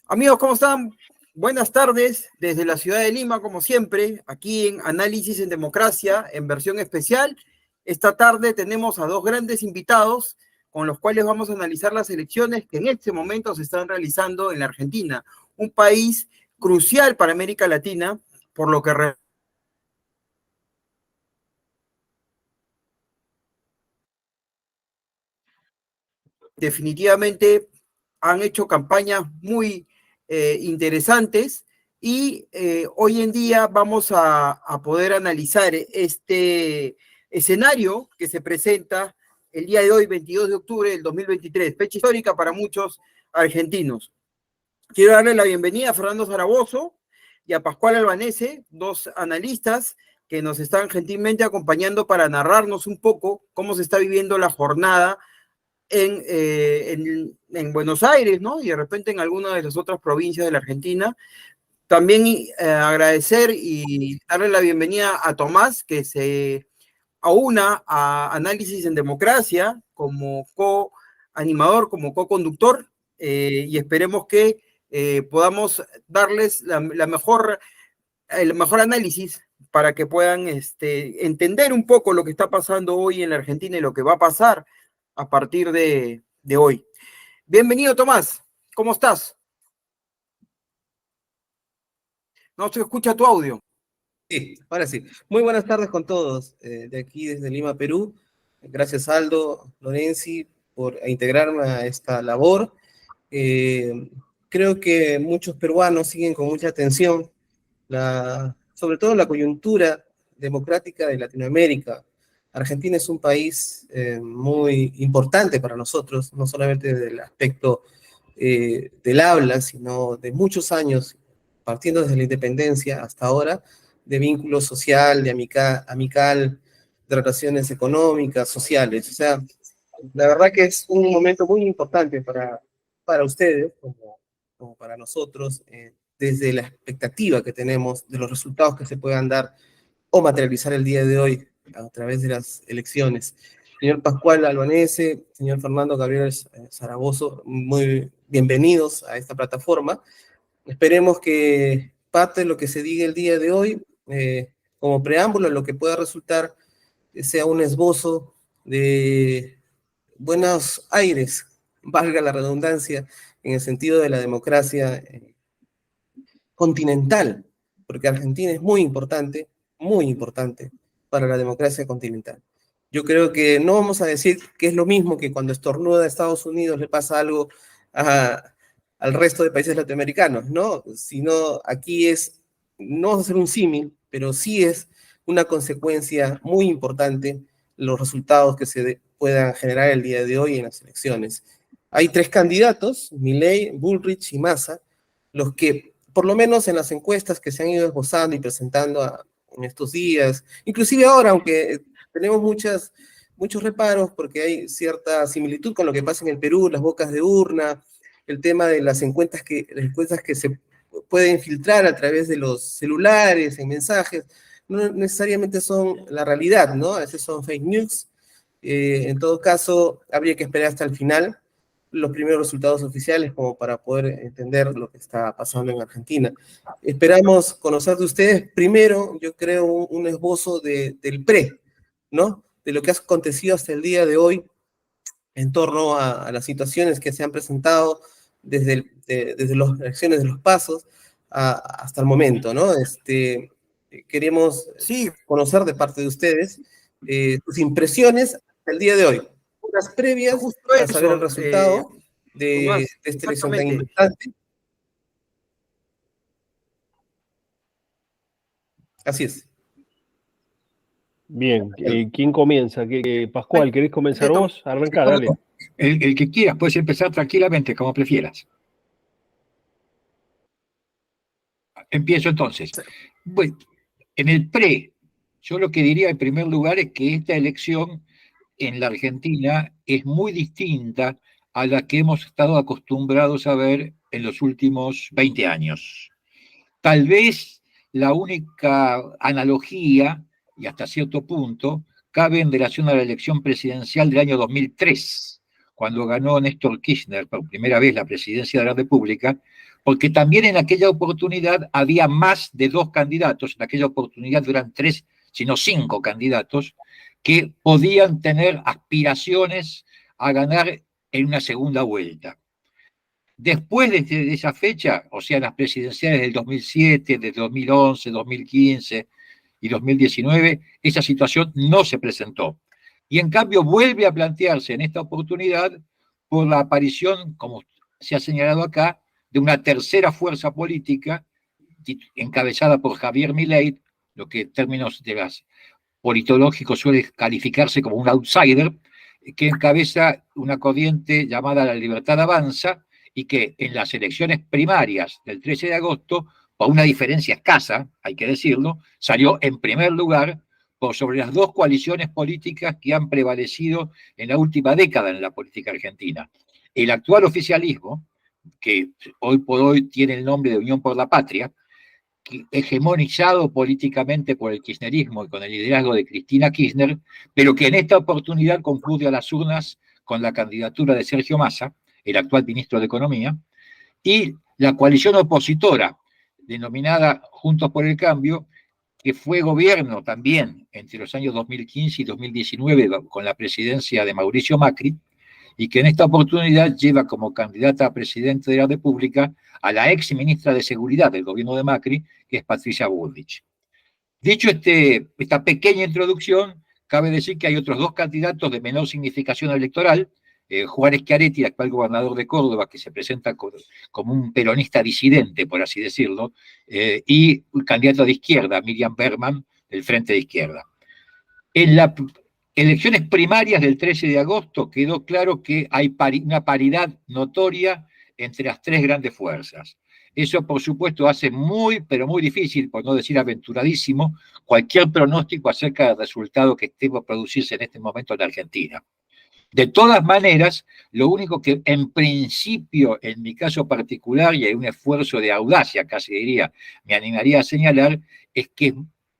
Amigos, ¿cómo están? Buenas tardes desde la ciudad de Lima, como siempre, aquí en Análisis en Democracia, en versión especial. Esta tarde tenemos a dos grandes invitados con los cuales vamos a analizar las elecciones que en este momento se están realizando en la Argentina, un país crucial para América Latina, por lo que definitivamente han hecho campañas muy interesantes y hoy en día vamos a poder analizar este escenario que se presenta el día de hoy, 22 de octubre del 2023, fecha histórica para muchos argentinos. Quiero darle la bienvenida a Fernando Zaragoza y a Pascual Albanese, dos analistas que nos están gentilmente acompañando para narrarnos un poco cómo se está viviendo la jornada en Buenos Aires, ¿no? Y de repente en alguna de las otras provincias de la Argentina. También agradecer y darle la bienvenida a Tomás, que se aúna a Análisis en Democracia como co-animador, como co-conductor, y esperemos que podamos darles el mejor análisis para que puedan entender un poco lo que está pasando hoy en la Argentina y lo que va a pasar a partir de hoy. Bienvenido, Tomás. ¿Cómo estás? No se escucha tu audio. Sí, ahora sí. Muy buenas tardes con todos, de aquí desde Lima, Perú. Gracias, Aldo, Lorenzi, por integrarme a esta labor. Creo que muchos peruanos siguen con mucha atención, sobre todo la coyuntura democrática de Latinoamérica. Argentina es un país muy importante para nosotros, no solamente del aspecto del habla, sino de muchos años, partiendo desde la independencia hasta ahora, de vínculo social, de amical, de relaciones económicas, sociales. O sea, la verdad que es un momento muy importante para ustedes, como para nosotros, desde la expectativa que tenemos de los resultados que se puedan dar o materializar el día de hoy a través de las elecciones. Señor Pascual Albanese, señor Fernando Gabriel Zaragoza, muy bienvenidos a esta plataforma. Esperemos que parte de lo que se diga el día de hoy, como preámbulo, lo que pueda resultar sea un esbozo de buenos aires, valga la redundancia, en el sentido de la democracia continental, porque Argentina es muy importante para la democracia continental. Yo creo que no vamos a decir que es lo mismo que cuando estornuda a Estados Unidos le pasa algo al resto de países latinoamericanos, ¿no? Sino aquí no vamos a hacer un símil, pero sí es una consecuencia muy importante los resultados que se puedan generar el día de hoy en las elecciones. Hay tres candidatos, Milei, Bullrich y Massa, los que, por lo menos en las encuestas que se han ido esbozando y presentando en estos días, inclusive ahora, aunque tenemos muchos reparos porque hay cierta similitud con lo que pasa en el Perú, las bocas de urna, el tema de las encuestas que se pueden filtrar a través de los celulares, en mensajes, no necesariamente son la realidad, ¿no? A veces son fake news. En todo caso, habría que esperar hasta el final los primeros resultados oficiales como para poder entender lo que está pasando en Argentina. Esperamos conocer de ustedes primero, yo creo, un esbozo del ¿no? De lo que ha acontecido hasta el día de hoy en torno a las situaciones que se han presentado desde las elecciones de los pasos hasta el momento, ¿no? Queremos Sí, conocer de parte de ustedes sus impresiones hasta el día de hoy, unas previas justo para saber el eso, resultado de Tomás, esta elección tan exactamente. importante. Así es. Bien, ¿quién comienza? Pascual, ¿querés comenzar Tomás, vos? Arranca, dale. El que quieras, puedes empezar tranquilamente, como prefieras. Empiezo entonces. Bueno, en el yo lo que diría en primer lugar es que esta elección en la Argentina es muy distinta a la que hemos estado acostumbrados a ver en los últimos 20 años. Tal vez la única analogía, y hasta cierto punto, cabe en relación a la elección presidencial del año 2003, cuando ganó Néstor Kirchner por primera vez la presidencia de la República, porque también en aquella oportunidad había más de 2 candidatos, en aquella oportunidad no eran 3, sino 5 candidatos, que podían tener aspiraciones a ganar en una segunda vuelta. Después de esa fecha, o sea, las presidenciales del 2007, del 2011, 2015 y 2019, esa situación no se presentó. Y en cambio vuelve a plantearse en esta oportunidad por la aparición, como se ha señalado acá, de una tercera fuerza política encabezada por Javier Milei, lo que en términos de las politológicos suele calificarse como un outsider, que encabeza una corriente llamada La Libertad Avanza y que en las elecciones primarias del 13 de agosto, por una diferencia escasa, hay que decirlo, salió en primer lugar por sobre las 2 coaliciones políticas que han prevalecido en la última década en la política argentina. El actual oficialismo, que hoy por hoy tiene el nombre de Unión por la Patria, hegemonizado políticamente por el kirchnerismo y con el liderazgo de Cristina Kirchner, pero que en esta oportunidad concluye a las urnas con la candidatura de Sergio Massa, el actual ministro de Economía, y la coalición opositora, denominada Juntos por el Cambio, que fue gobierno también entre los años 2015 y 2019 con la presidencia de Mauricio Macri, y que en esta oportunidad lleva como candidata a presidente de la República a la ex ministra de Seguridad del gobierno de Macri, que es Patricia Bullrich. Dicho esta pequeña introducción, cabe decir que hay otros 2 candidatos de menor significación electoral, Juan Schiaretti, el actual gobernador de Córdoba, que se presenta como un peronista disidente, por así decirlo, y un candidato de izquierda, Miriam Berman, del Frente de Izquierda. En las elecciones primarias del 13 de agosto quedó claro que hay una paridad notoria entre las 3 grandes fuerzas. Eso, por supuesto, hace muy, pero muy difícil, por no decir aventuradísimo, cualquier pronóstico acerca del resultado que esté por producirse en este momento en la Argentina. De todas maneras, lo único que en principio, en mi caso particular, y hay un esfuerzo de audacia, casi diría, me animaría a señalar, es que es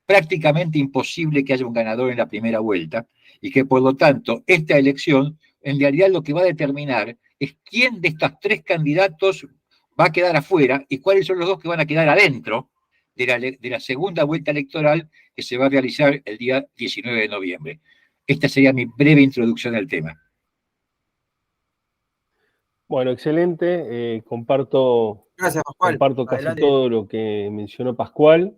prácticamente imposible que haya un ganador en la primera vuelta y que, por lo tanto, esta elección, en realidad lo que va a determinar es quién de estos 3 candidatos va a quedar afuera y cuáles son los 2 que van a quedar adentro de la segunda vuelta electoral que se va a realizar el día 19 de noviembre. Esta sería mi breve introducción al tema. Bueno, excelente. Comparto Gracias, Pascual. casi Adelante. todo lo que mencionó Pascual.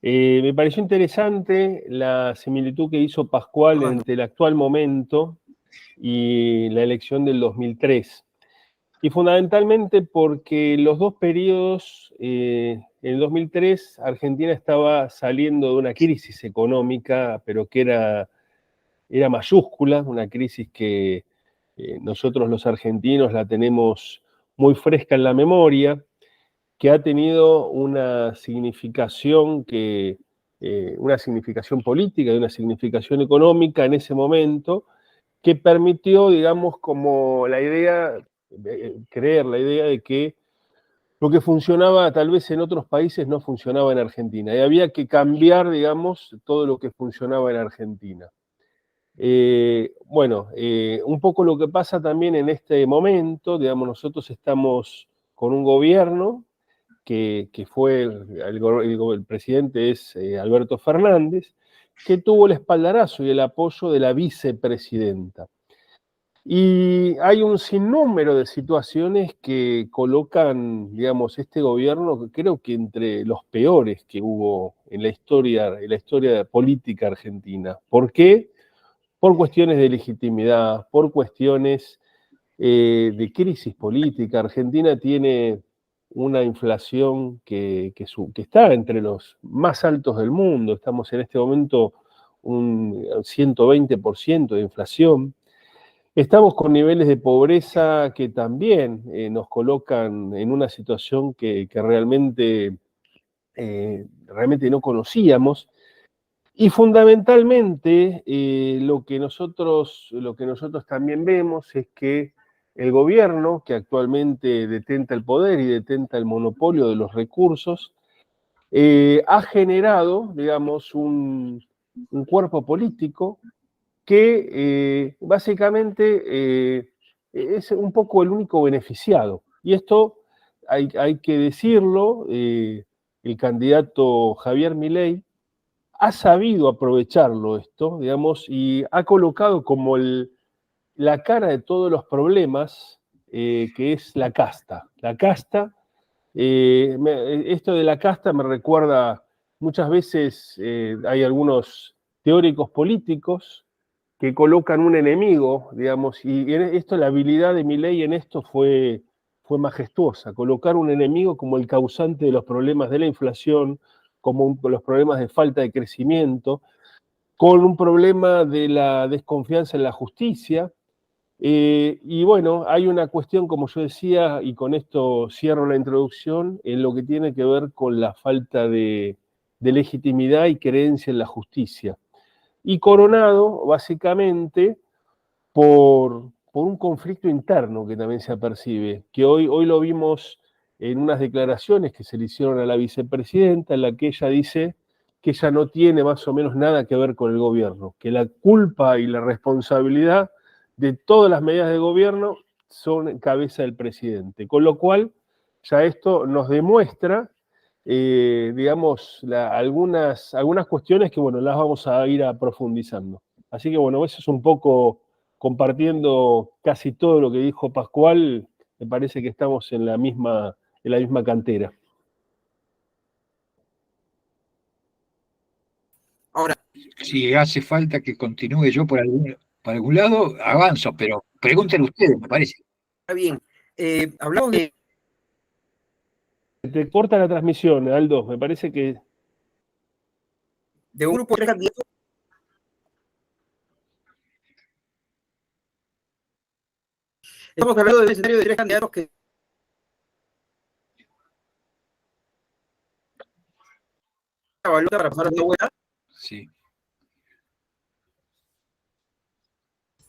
Me pareció interesante la similitud que hizo Pascual entre el actual momento y la elección del 2003. Y fundamentalmente porque los 2 periodos, en el 2003 Argentina estaba saliendo de una crisis económica, pero que era mayúscula, una crisis que nosotros los argentinos la tenemos muy fresca en la memoria, que ha tenido una significación política y una significación económica en ese momento, que permitió, digamos, como creer la idea de que lo que funcionaba tal vez en otros países no funcionaba en Argentina, y había que cambiar, digamos, todo lo que funcionaba en Argentina. Un poco lo que pasa también en este momento, digamos, nosotros estamos con un gobierno que fue, el presidente es Alberto Fernández, que tuvo el espaldarazo y el apoyo de la vicepresidenta. Y hay un sinnúmero de situaciones que colocan, digamos, este gobierno, creo que entre los peores que hubo en la historia política argentina. ¿Por qué? Por cuestiones de legitimidad, por cuestiones de crisis política. Argentina tiene una inflación que está entre los más altos del mundo. Estamos en este momento un 120% de inflación. Estamos con niveles de pobreza que también nos colocan en una situación que realmente no conocíamos. Y fundamentalmente lo que nosotros también vemos es que el gobierno, que actualmente detenta el poder y detenta el monopolio de los recursos, ha generado, digamos, un cuerpo político que básicamente es un poco el único beneficiado. Y esto hay que decirlo, el candidato Javier Milei ha sabido aprovecharlo esto, digamos, y ha colocado como la cara de todos los problemas, que es la casta. La casta, esto de la casta me recuerda, muchas veces hay algunos teóricos políticos que colocan un enemigo, digamos, y esto, la habilidad de Milei en esto fue majestuosa, colocar un enemigo como el causante de los problemas de la inflación, como los problemas de falta de crecimiento, con un problema de la desconfianza en la justicia. Y bueno, hay una cuestión, como yo decía, y con esto cierro la introducción, en lo que tiene que ver con la falta de legitimidad y creencia en la justicia. Y coronado, básicamente, por un conflicto interno que también se apercibe, que hoy lo vimos en unas declaraciones que se le hicieron a la vicepresidenta, en la que ella dice que ella no tiene más o menos nada que ver con el gobierno, que la culpa y la responsabilidad de todas las medidas de gobierno son en cabeza del presidente. Con lo cual, ya esto nos demuestra, digamos, algunas cuestiones que, bueno, las vamos a ir profundizando. Así que, bueno, eso es un poco, compartiendo casi todo lo que dijo Pascual, me parece que estamos en la misma cantera. Ahora, Si hace falta que continúe yo por algún lado, avanzo, pero pregúntenle ustedes, me parece. está bien. Hablamos Te corta la transmisión, Aldo, me parece que... de un grupo de 3 candidatos. Estamos hablando de un escenario de 3 candidatos que la balota para pasar a la vuelta. Sí.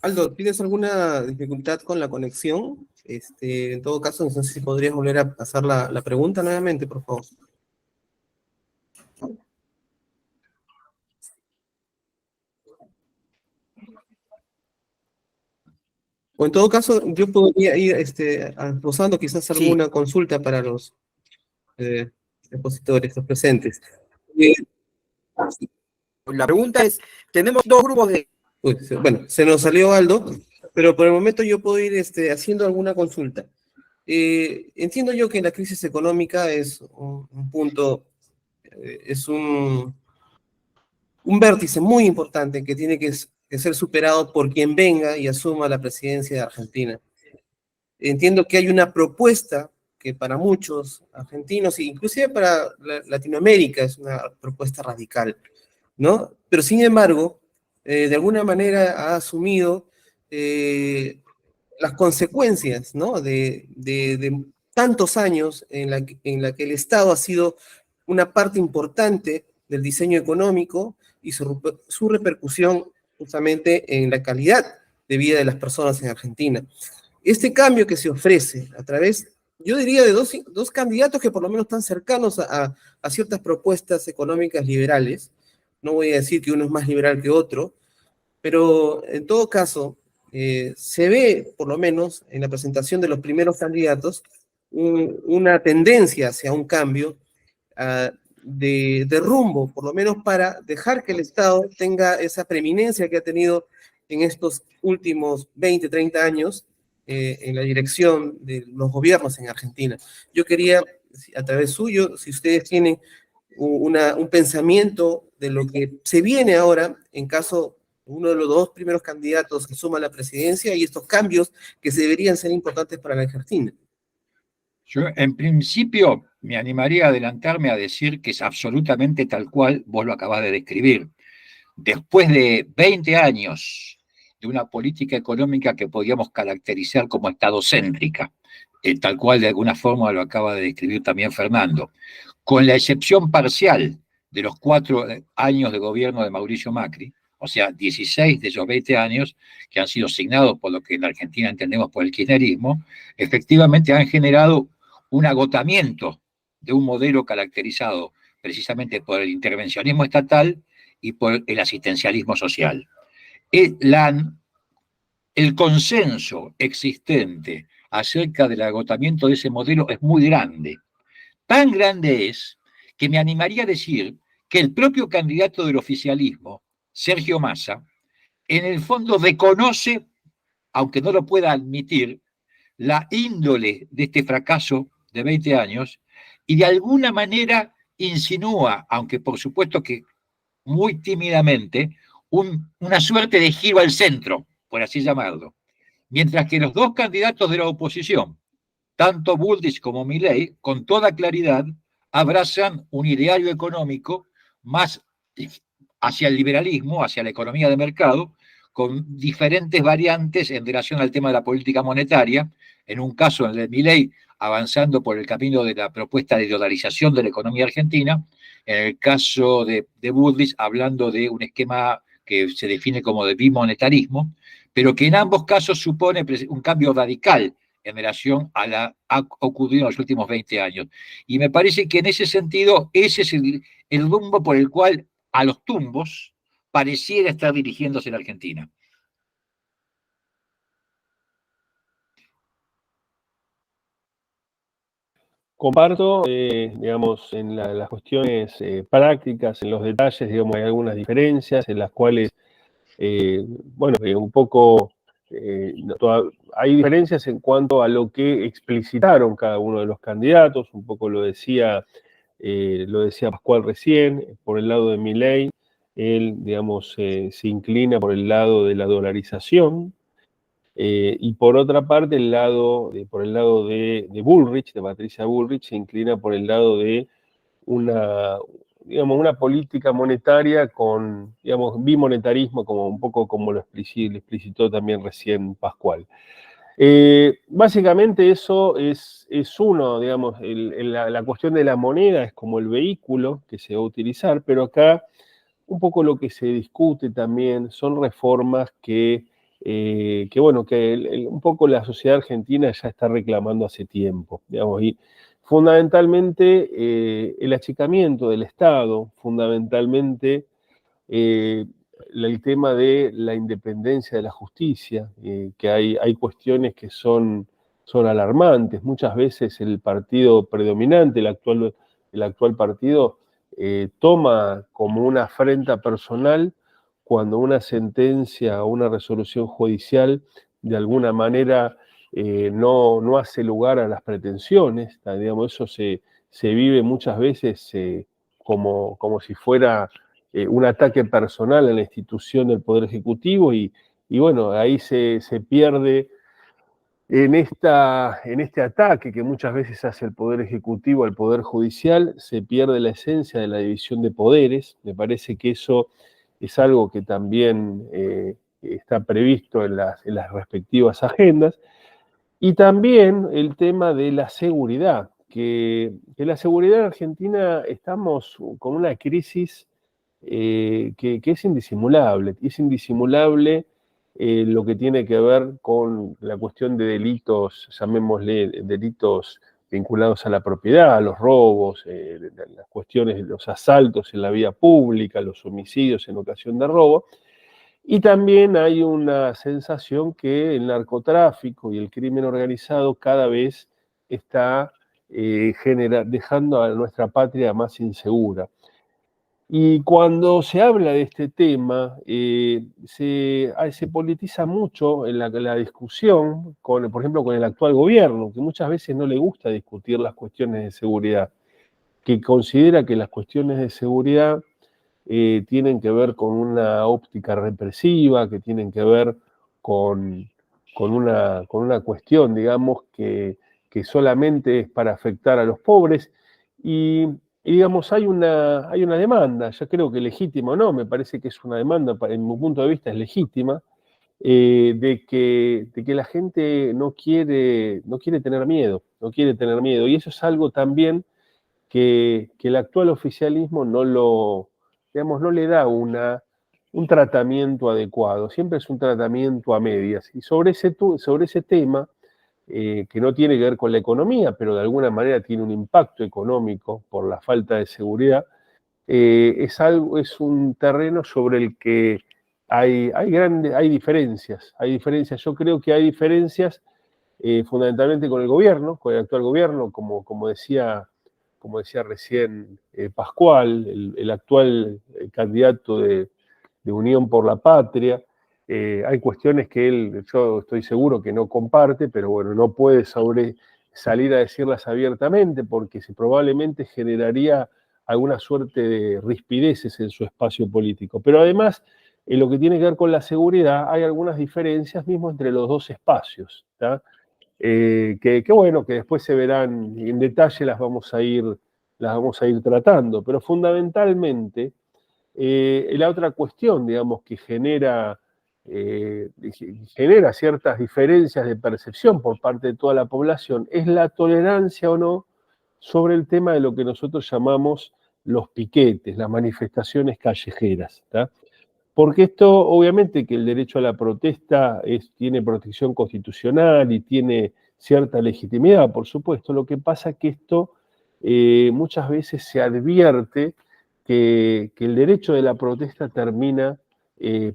Aldo, ¿tienes alguna dificultad con la conexión? En todo caso, no sé si podrías volver a hacer la pregunta nuevamente, por favor. O en todo caso, yo podría ir posando quizás alguna consulta para los expositores, los presentes. La pregunta es, tenemos 2 grupos de... Bueno, se nos salió Aldo, pero por el momento yo puedo ir haciendo alguna consulta. Entiendo yo que la crisis económica es un punto, es un vértice muy importante que tiene que ser superado por quien venga y asuma la presidencia de Argentina. Entiendo que hay una propuesta que para muchos argentinos, e inclusive para Latinoamérica, es una propuesta radical, ¿no? Pero sin embargo, de alguna manera ha asumido las consecuencias, ¿no? De tantos años en la que el Estado ha sido una parte importante del diseño económico y su repercusión justamente en la calidad de vida de las personas en Argentina. Este cambio que se ofrece a través, yo diría, de dos candidatos que por lo menos están cercanos a ciertas propuestas económicas liberales, no voy a decir que uno es más liberal que otro, pero en todo caso, se ve, por lo menos en la presentación de los primeros candidatos, una tendencia hacia un cambio de rumbo, por lo menos para dejar que el Estado tenga esa preeminencia que ha tenido en estos últimos 20, 30 años en la dirección de los gobiernos en Argentina. Yo quería, a través suyo, si ustedes tienen un pensamiento de lo que se viene ahora en caso uno de los 2 primeros candidatos que suma la presidencia y estos cambios que se deberían ser importantes para la Argentina. Yo, en principio, me animaría a adelantarme a decir que es absolutamente tal cual vos lo acabás de describir. Después de 20 años de una política económica que podíamos caracterizar como estadocéntrica, tal cual de alguna forma lo acaba de describir también Fernando, con la excepción parcial de los 4 años de gobierno de Mauricio Macri, o sea, 16 de esos 20 años que han sido asignados por lo que en la Argentina entendemos por el kirchnerismo, efectivamente han generado un agotamiento de un modelo caracterizado precisamente por el intervencionismo estatal y por el asistencialismo social. La el consenso existente acerca del agotamiento de ese modelo es muy grande. Tan grande es que me animaría a decir que el propio candidato del oficialismo, Sergio Massa, en el fondo reconoce, aunque no lo pueda admitir, la índole de este fracaso de 20 años y de alguna manera insinúa, aunque por supuesto que muy tímidamente, una suerte de giro al centro, por así llamarlo. Mientras que los dos candidatos de la oposición, tanto Bullrich como Milei, con toda claridad, abrazan un ideario económico más hacia el liberalismo, hacia la economía de mercado, con diferentes variantes en relación al tema de la política monetaria. En un caso, en el de Milei, avanzando por el camino de la propuesta de dolarización de la economía argentina. En el caso de Bullrich, hablando de un esquema que se define como de bimonetarismo, pero que en ambos casos supone un cambio radical en relación a la ha ocurrido en los últimos 20 años. Y me parece que en ese sentido, ese es el rumbo por el cual a los tumbos pareciera estar dirigiéndose la Argentina. Comparto, digamos, en las cuestiones prácticas, en los detalles, digamos, hay algunas diferencias en las cuales, bueno, un poco, hay diferencias en cuanto a lo que explicitaron cada uno de los candidatos, un poco lo decía Pascual recién, por el lado de Milei, él, digamos, se inclina por el lado de la dolarización, y por otra parte, por el lado de Bullrich, de Patricia Bullrich, se inclina por el lado de una política monetaria con, digamos, bimonetarismo, como un poco como lo explicitó también recién Pascual. Básicamente eso es uno, digamos, la cuestión de la moneda es como el vehículo que se va a utilizar, pero acá un poco lo que se discute también son reformas que un poco la sociedad argentina ya está reclamando hace tiempo, digamos, y fundamentalmente el achicamiento del Estado, fundamentalmente el tema de la independencia de la justicia, que hay cuestiones que son alarmantes. Muchas veces el partido predominante, el actual partido, toma como una afrenta personal cuando una sentencia o una resolución judicial de alguna manera no hace lugar a las pretensiones. Digamos, eso se vive muchas veces como si fuera un ataque personal a la institución del Poder Ejecutivo y bueno, ahí se pierde en este ataque que muchas veces hace el Poder Ejecutivo al Poder Judicial, se pierde la esencia de la división de poderes. Me parece que eso es algo que también está previsto en las respectivas agendas. Y también el tema de la seguridad, que la seguridad en Argentina estamos con una crisis que es indisimulable. Es indisimulable lo que tiene que ver con la cuestión de delitos, llamémosle delitos vinculados a la propiedad, a los robos, las cuestiones de los asaltos en la vía pública, los homicidios en ocasión de robo. Y también hay una sensación que el narcotráfico y el crimen organizado cada vez está dejando a nuestra patria más insegura. Y cuando se habla de este tema, se politiza mucho en la discusión, por ejemplo, con el actual gobierno, que muchas veces no le gusta discutir las cuestiones de seguridad, que considera que las cuestiones de seguridad tienen que ver con una óptica represiva, que tienen que ver con una cuestión, digamos, que solamente es para afectar a los pobres. Y digamos, hay una demanda, yo creo que legítima o no, me parece que es una demanda, en mi punto de vista es legítima, de que la gente no quiere tener miedo, y eso es algo también que el actual oficialismo no le da un tratamiento adecuado, siempre es un tratamiento a medias. Y sobre ese tema, que no tiene que ver con la economía, pero de alguna manera tiene un impacto económico por la falta de seguridad, es un terreno sobre el que hay diferencias. Yo creo que hay diferencias fundamentalmente con el gobierno, con el actual gobierno, como decía recién Pascual, el actual candidato de Unión por la Patria. Hay cuestiones que yo estoy seguro que no comparte, pero bueno, no puede salir a decirlas abiertamente porque probablemente generaría alguna suerte de rispideces en su espacio político. Pero además, en lo que tiene que ver con la seguridad, hay algunas diferencias mismo entre los dos espacios, ¿tá? Que bueno, que después se verán en detalle, las vamos a ir tratando, pero fundamentalmente la otra cuestión, digamos, que genera ciertas diferencias de percepción por parte de toda la población es la tolerancia o no sobre el tema de lo que nosotros llamamos los piquetes, las manifestaciones callejeras, ¿tá? Porque esto, obviamente, que el derecho a la protesta tiene protección constitucional y tiene cierta legitimidad, por supuesto. Lo que pasa es que esto muchas veces se advierte que el derecho de la protesta termina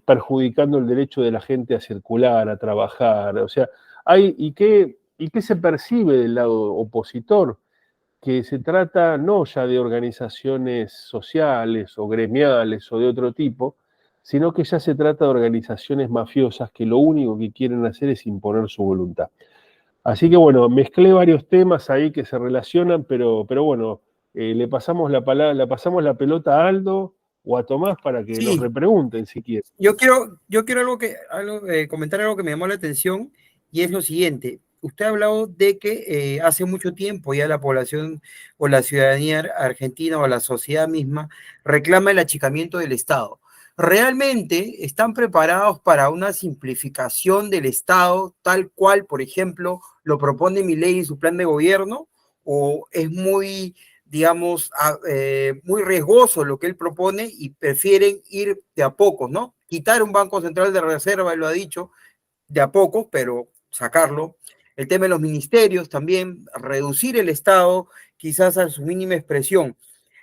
perjudicando el derecho de la gente a circular, a trabajar. O sea, ¿y qué se percibe del lado opositor? Que se trata no ya de organizaciones sociales o gremiales o de otro tipo, sino que ya se trata de organizaciones mafiosas que lo único que quieren hacer es imponer su voluntad. Así que bueno, mezclé varios temas ahí que se relacionan, pero bueno, le pasamos la pelota a Aldo o a Tomás para que nos repregunten si quieren. Yo quiero comentar algo que me llamó la atención y es lo siguiente. Usted ha hablado de que hace mucho tiempo ya la población o la ciudadanía argentina o la sociedad misma reclama el achicamiento del Estado. ¿Realmente están preparados para una simplificación del Estado tal cual, por ejemplo, lo propone Milei en su plan de gobierno? ¿O es muy, digamos, muy riesgoso lo que él propone y prefieren ir de a poco, ¿no? Quitar un Banco Central de Reserva, él lo ha dicho, de a poco, pero sacarlo. El tema de los ministerios también, reducir el Estado quizás a su mínima expresión.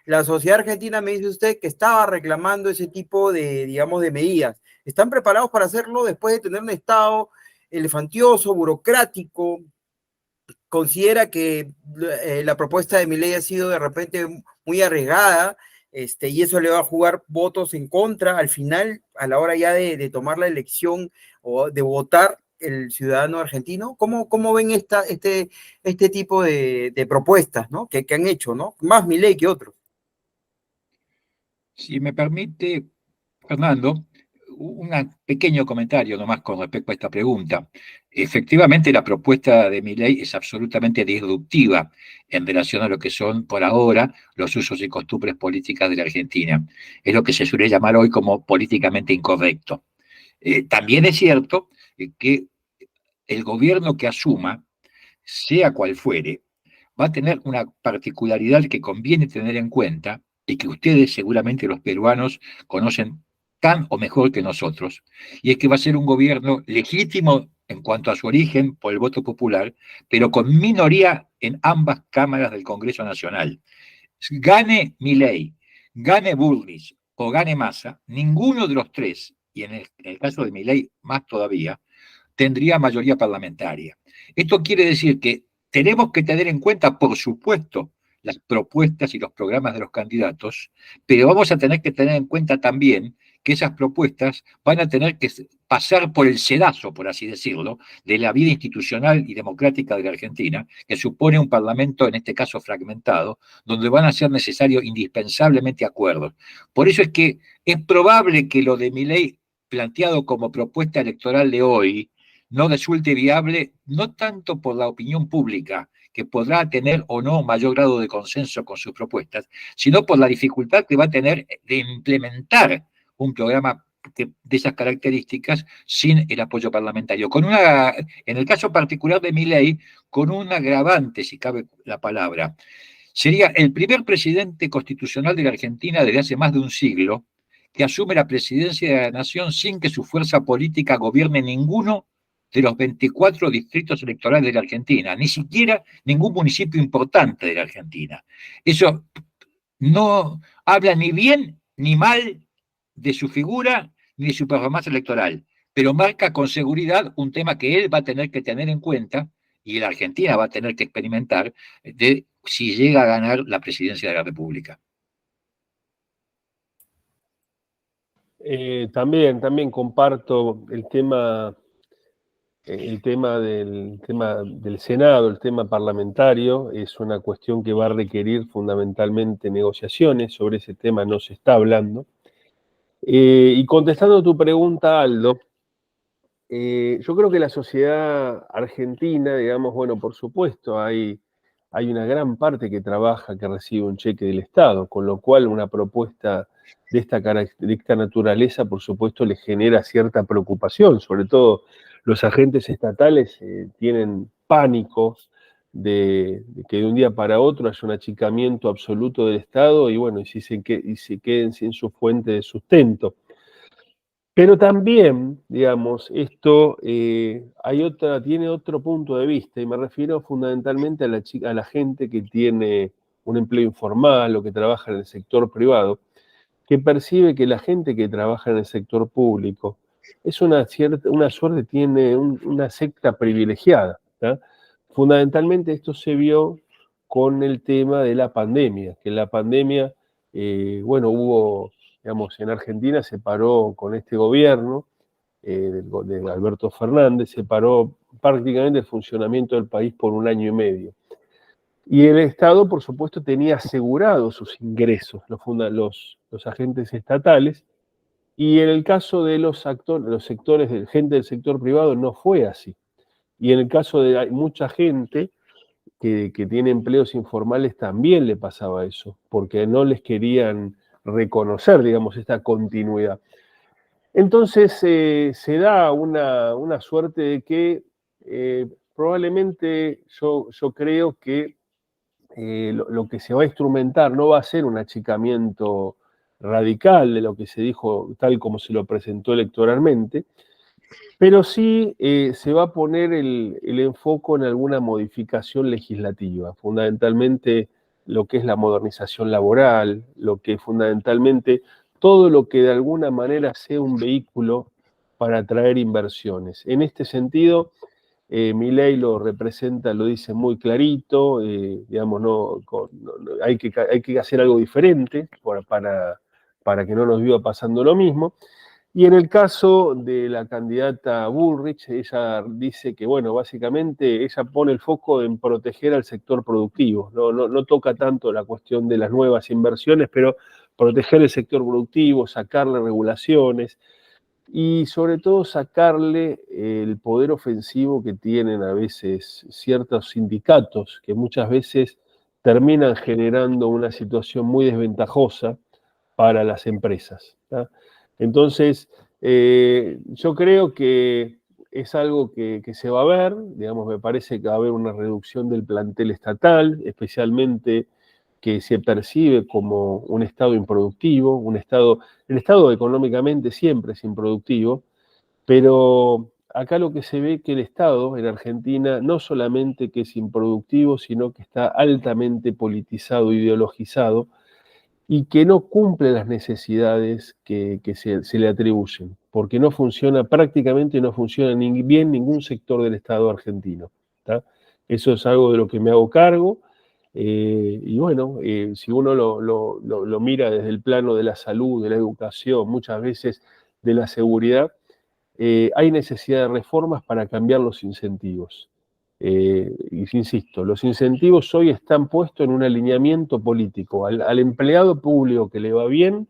La sociedad argentina, me dice usted, que estaba reclamando ese tipo de, digamos, de medidas. ¿Están preparados para hacerlo después de tener un Estado elefantioso, burocrático? ¿Considera que la propuesta de Milei ha sido de repente muy arriesgada, y eso le va a jugar votos en contra al final, a la hora ya de tomar la elección o de votar el ciudadano argentino? ¿Cómo ven este tipo de propuestas, ¿no? que han hecho, ¿no? Más Milei que otros. Si me permite, Fernando, un pequeño comentario nomás con respecto a esta pregunta. Efectivamente, la propuesta de Milei es absolutamente disruptiva en relación a lo que son, por ahora, los usos y costumbres políticas de la Argentina. Es lo que se suele llamar hoy como políticamente incorrecto. También es cierto que el gobierno que asuma, sea cual fuere, va a tener una particularidad que conviene tener en cuenta y que ustedes, seguramente los peruanos, conocen tan o mejor que nosotros, y es que va a ser un gobierno legítimo en cuanto a su origen por el voto popular, pero con minoría en ambas cámaras del Congreso Nacional. Gane Milei, gane Bullrich o gane Massa, ninguno de los tres, y en el caso de Milei más todavía, tendría mayoría parlamentaria. Esto quiere decir que tenemos que tener en cuenta, por supuesto, las propuestas y los programas de los candidatos, pero vamos a tener que tener en cuenta también que esas propuestas van a tener que pasar por el sedazo, por así decirlo, de la vida institucional y democrática de la Argentina, que supone un parlamento, en este caso fragmentado, donde van a ser necesarios indispensablemente acuerdos. Por eso es que es probable que lo de Milei planteado como propuesta electoral de hoy no resulte viable, no tanto por la opinión pública, que podrá tener o no mayor grado de consenso con sus propuestas, sino por la dificultad que va a tener de implementar un programa de esas características sin el apoyo parlamentario. En el caso particular de Milei, con un agravante, si cabe la palabra. Sería el primer presidente constitucional de la Argentina desde hace más de un siglo que asume la presidencia de la nación sin que su fuerza política gobierne ninguno de los 24 distritos electorales de la Argentina, ni siquiera ningún municipio importante de la Argentina. Eso no habla ni bien ni mal de su figura, ni su performance electoral, pero marca con seguridad un tema que él va a tener que tener en cuenta y la Argentina va a tener que experimentar de si llega a ganar la presidencia de la República. También comparto el tema del Senado, el tema parlamentario, es una cuestión que va a requerir fundamentalmente negociaciones, sobre ese tema no se está hablando. Y contestando tu pregunta, Aldo, yo creo que la sociedad argentina, digamos, bueno, por supuesto, hay una gran parte que trabaja, que recibe un cheque del Estado, con lo cual una propuesta de esta naturaleza, por supuesto, le genera cierta preocupación, sobre todo los agentes estatales tienen pánico de que de un día para otro haya un achicamiento absoluto del Estado y bueno, y se queden sin su fuente de sustento. Pero también, digamos, esto tiene otro punto de vista, y me refiero fundamentalmente a la gente que tiene un empleo informal o que trabaja en el sector privado, que percibe que la gente que trabaja en el sector público es una suerte, tiene una secta privilegiada, ¿tá? Fundamentalmente esto se vio con el tema de la pandemia, que en la pandemia, digamos, en Argentina se paró con este gobierno de Alberto Fernández, se paró prácticamente el funcionamiento del país por 1 año y medio. Y el Estado, por supuesto, tenía asegurados sus ingresos, los agentes estatales, y en el caso de los sectores, de gente del sector privado, no fue así. Y en el caso de mucha gente que tiene empleos informales también le pasaba eso, porque no les querían reconocer, digamos, esta continuidad. Entonces se da una suerte de que probablemente yo creo que lo que se va a instrumentar no va a ser un achicamiento radical de lo que se dijo tal como se lo presentó electoralmente, pero sí se va a poner el enfoque en alguna modificación legislativa, fundamentalmente lo que es la modernización laboral, lo que fundamentalmente todo lo que de alguna manera sea un vehículo para atraer inversiones. En este sentido, Milei lo representa, lo dice muy clarito, digamos, hay que hacer algo diferente para que no nos viva pasando lo mismo. Y en el caso de la candidata Bullrich, ella dice que, bueno, básicamente ella pone el foco en proteger al sector productivo, no toca tanto la cuestión de las nuevas inversiones, pero proteger el sector productivo, sacarle regulaciones, y sobre todo sacarle el poder ofensivo que tienen a veces ciertos sindicatos que muchas veces terminan generando una situación muy desventajosa para las empresas, ¿tá? Entonces, yo creo que es algo que se va a ver, digamos, me parece que va a haber una reducción del plantel estatal, especialmente que se percibe como un Estado improductivo, el Estado económicamente siempre es improductivo, pero acá lo que se ve que el Estado en Argentina no solamente que es improductivo, sino que está altamente politizado, ideologizado, y que no cumple las necesidades que se le atribuyen, porque prácticamente no funciona bien ningún sector del Estado argentino, ¿tá? Eso es algo de lo que me hago cargo. Y bueno, si uno lo mira desde el plano de la salud, de la educación, muchas veces de la seguridad, hay necesidad de reformas para cambiar los incentivos. Y insisto, los incentivos hoy están puestos en un alineamiento político. Al empleado público que le va bien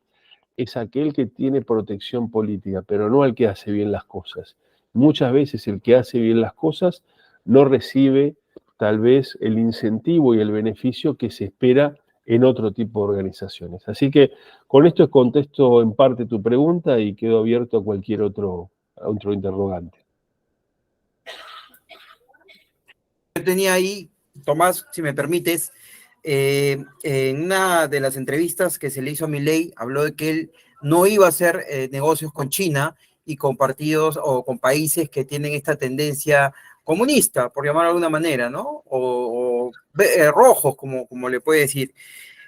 es aquel que tiene protección política, pero no al que hace bien las cosas. Muchas veces el que hace bien las cosas no recibe tal vez el incentivo y el beneficio que se espera en otro tipo de organizaciones. Así que con esto contesto en parte tu pregunta y quedo abierto a cualquier otro interrogante. Yo tenía ahí, Tomás, si me permites, en una de las entrevistas que se le hizo a Milei, habló de que él no iba a hacer negocios con China y con partidos o con países que tienen esta tendencia comunista, por llamarlo de alguna manera, ¿no? O rojos, como le puede decir.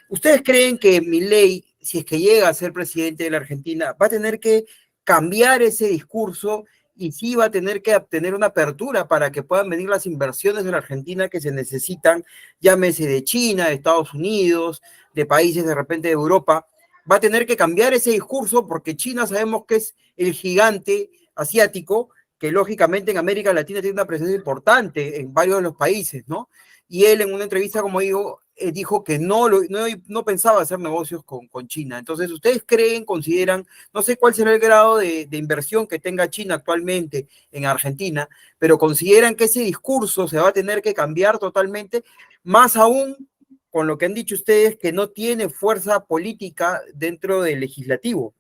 ¿Ustedes creen que Milei, si es que llega a ser presidente de la Argentina, va a tener que cambiar ese discurso y sí va a tener que obtener una apertura para que puedan venir las inversiones de la Argentina que se necesitan, llámese de China, de Estados Unidos, de países de repente de Europa. Va a tener que cambiar ese discurso porque China sabemos que es el gigante asiático, que lógicamente en América Latina tiene una presencia importante en varios de los países, ¿no? Y él en una entrevista, como digo, dijo que no pensaba hacer negocios con China. Entonces, ¿ustedes creen, consideran, no sé cuál será el grado de inversión que tenga China actualmente en Argentina, pero consideran que ese discurso se va a tener que cambiar totalmente, más aún con lo que han dicho ustedes, que no tiene fuerza política dentro del legislativo?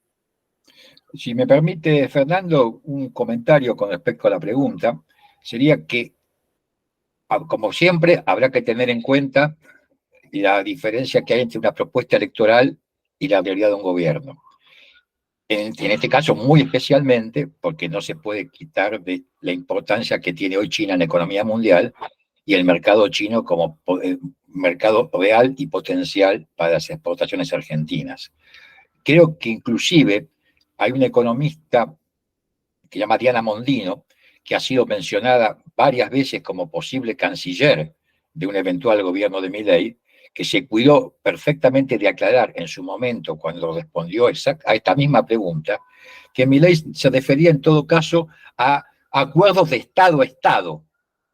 Si me permite, Fernando, un comentario con respecto a la pregunta, sería que, como siempre, habrá que tener en cuenta la diferencia que hay entre una propuesta electoral y la realidad de un gobierno. En este caso, muy especialmente, porque no se puede quitar de la importancia que tiene hoy China en la economía mundial y el mercado chino como mercado real y potencial para las exportaciones argentinas. Creo que inclusive hay una economista que se llama Diana Mondino, que ha sido mencionada varias veces como posible canciller de un eventual gobierno de Milei, que se cuidó perfectamente de aclarar en su momento, cuando respondió a esta misma pregunta, que Milei se refería en todo caso a acuerdos de Estado a Estado,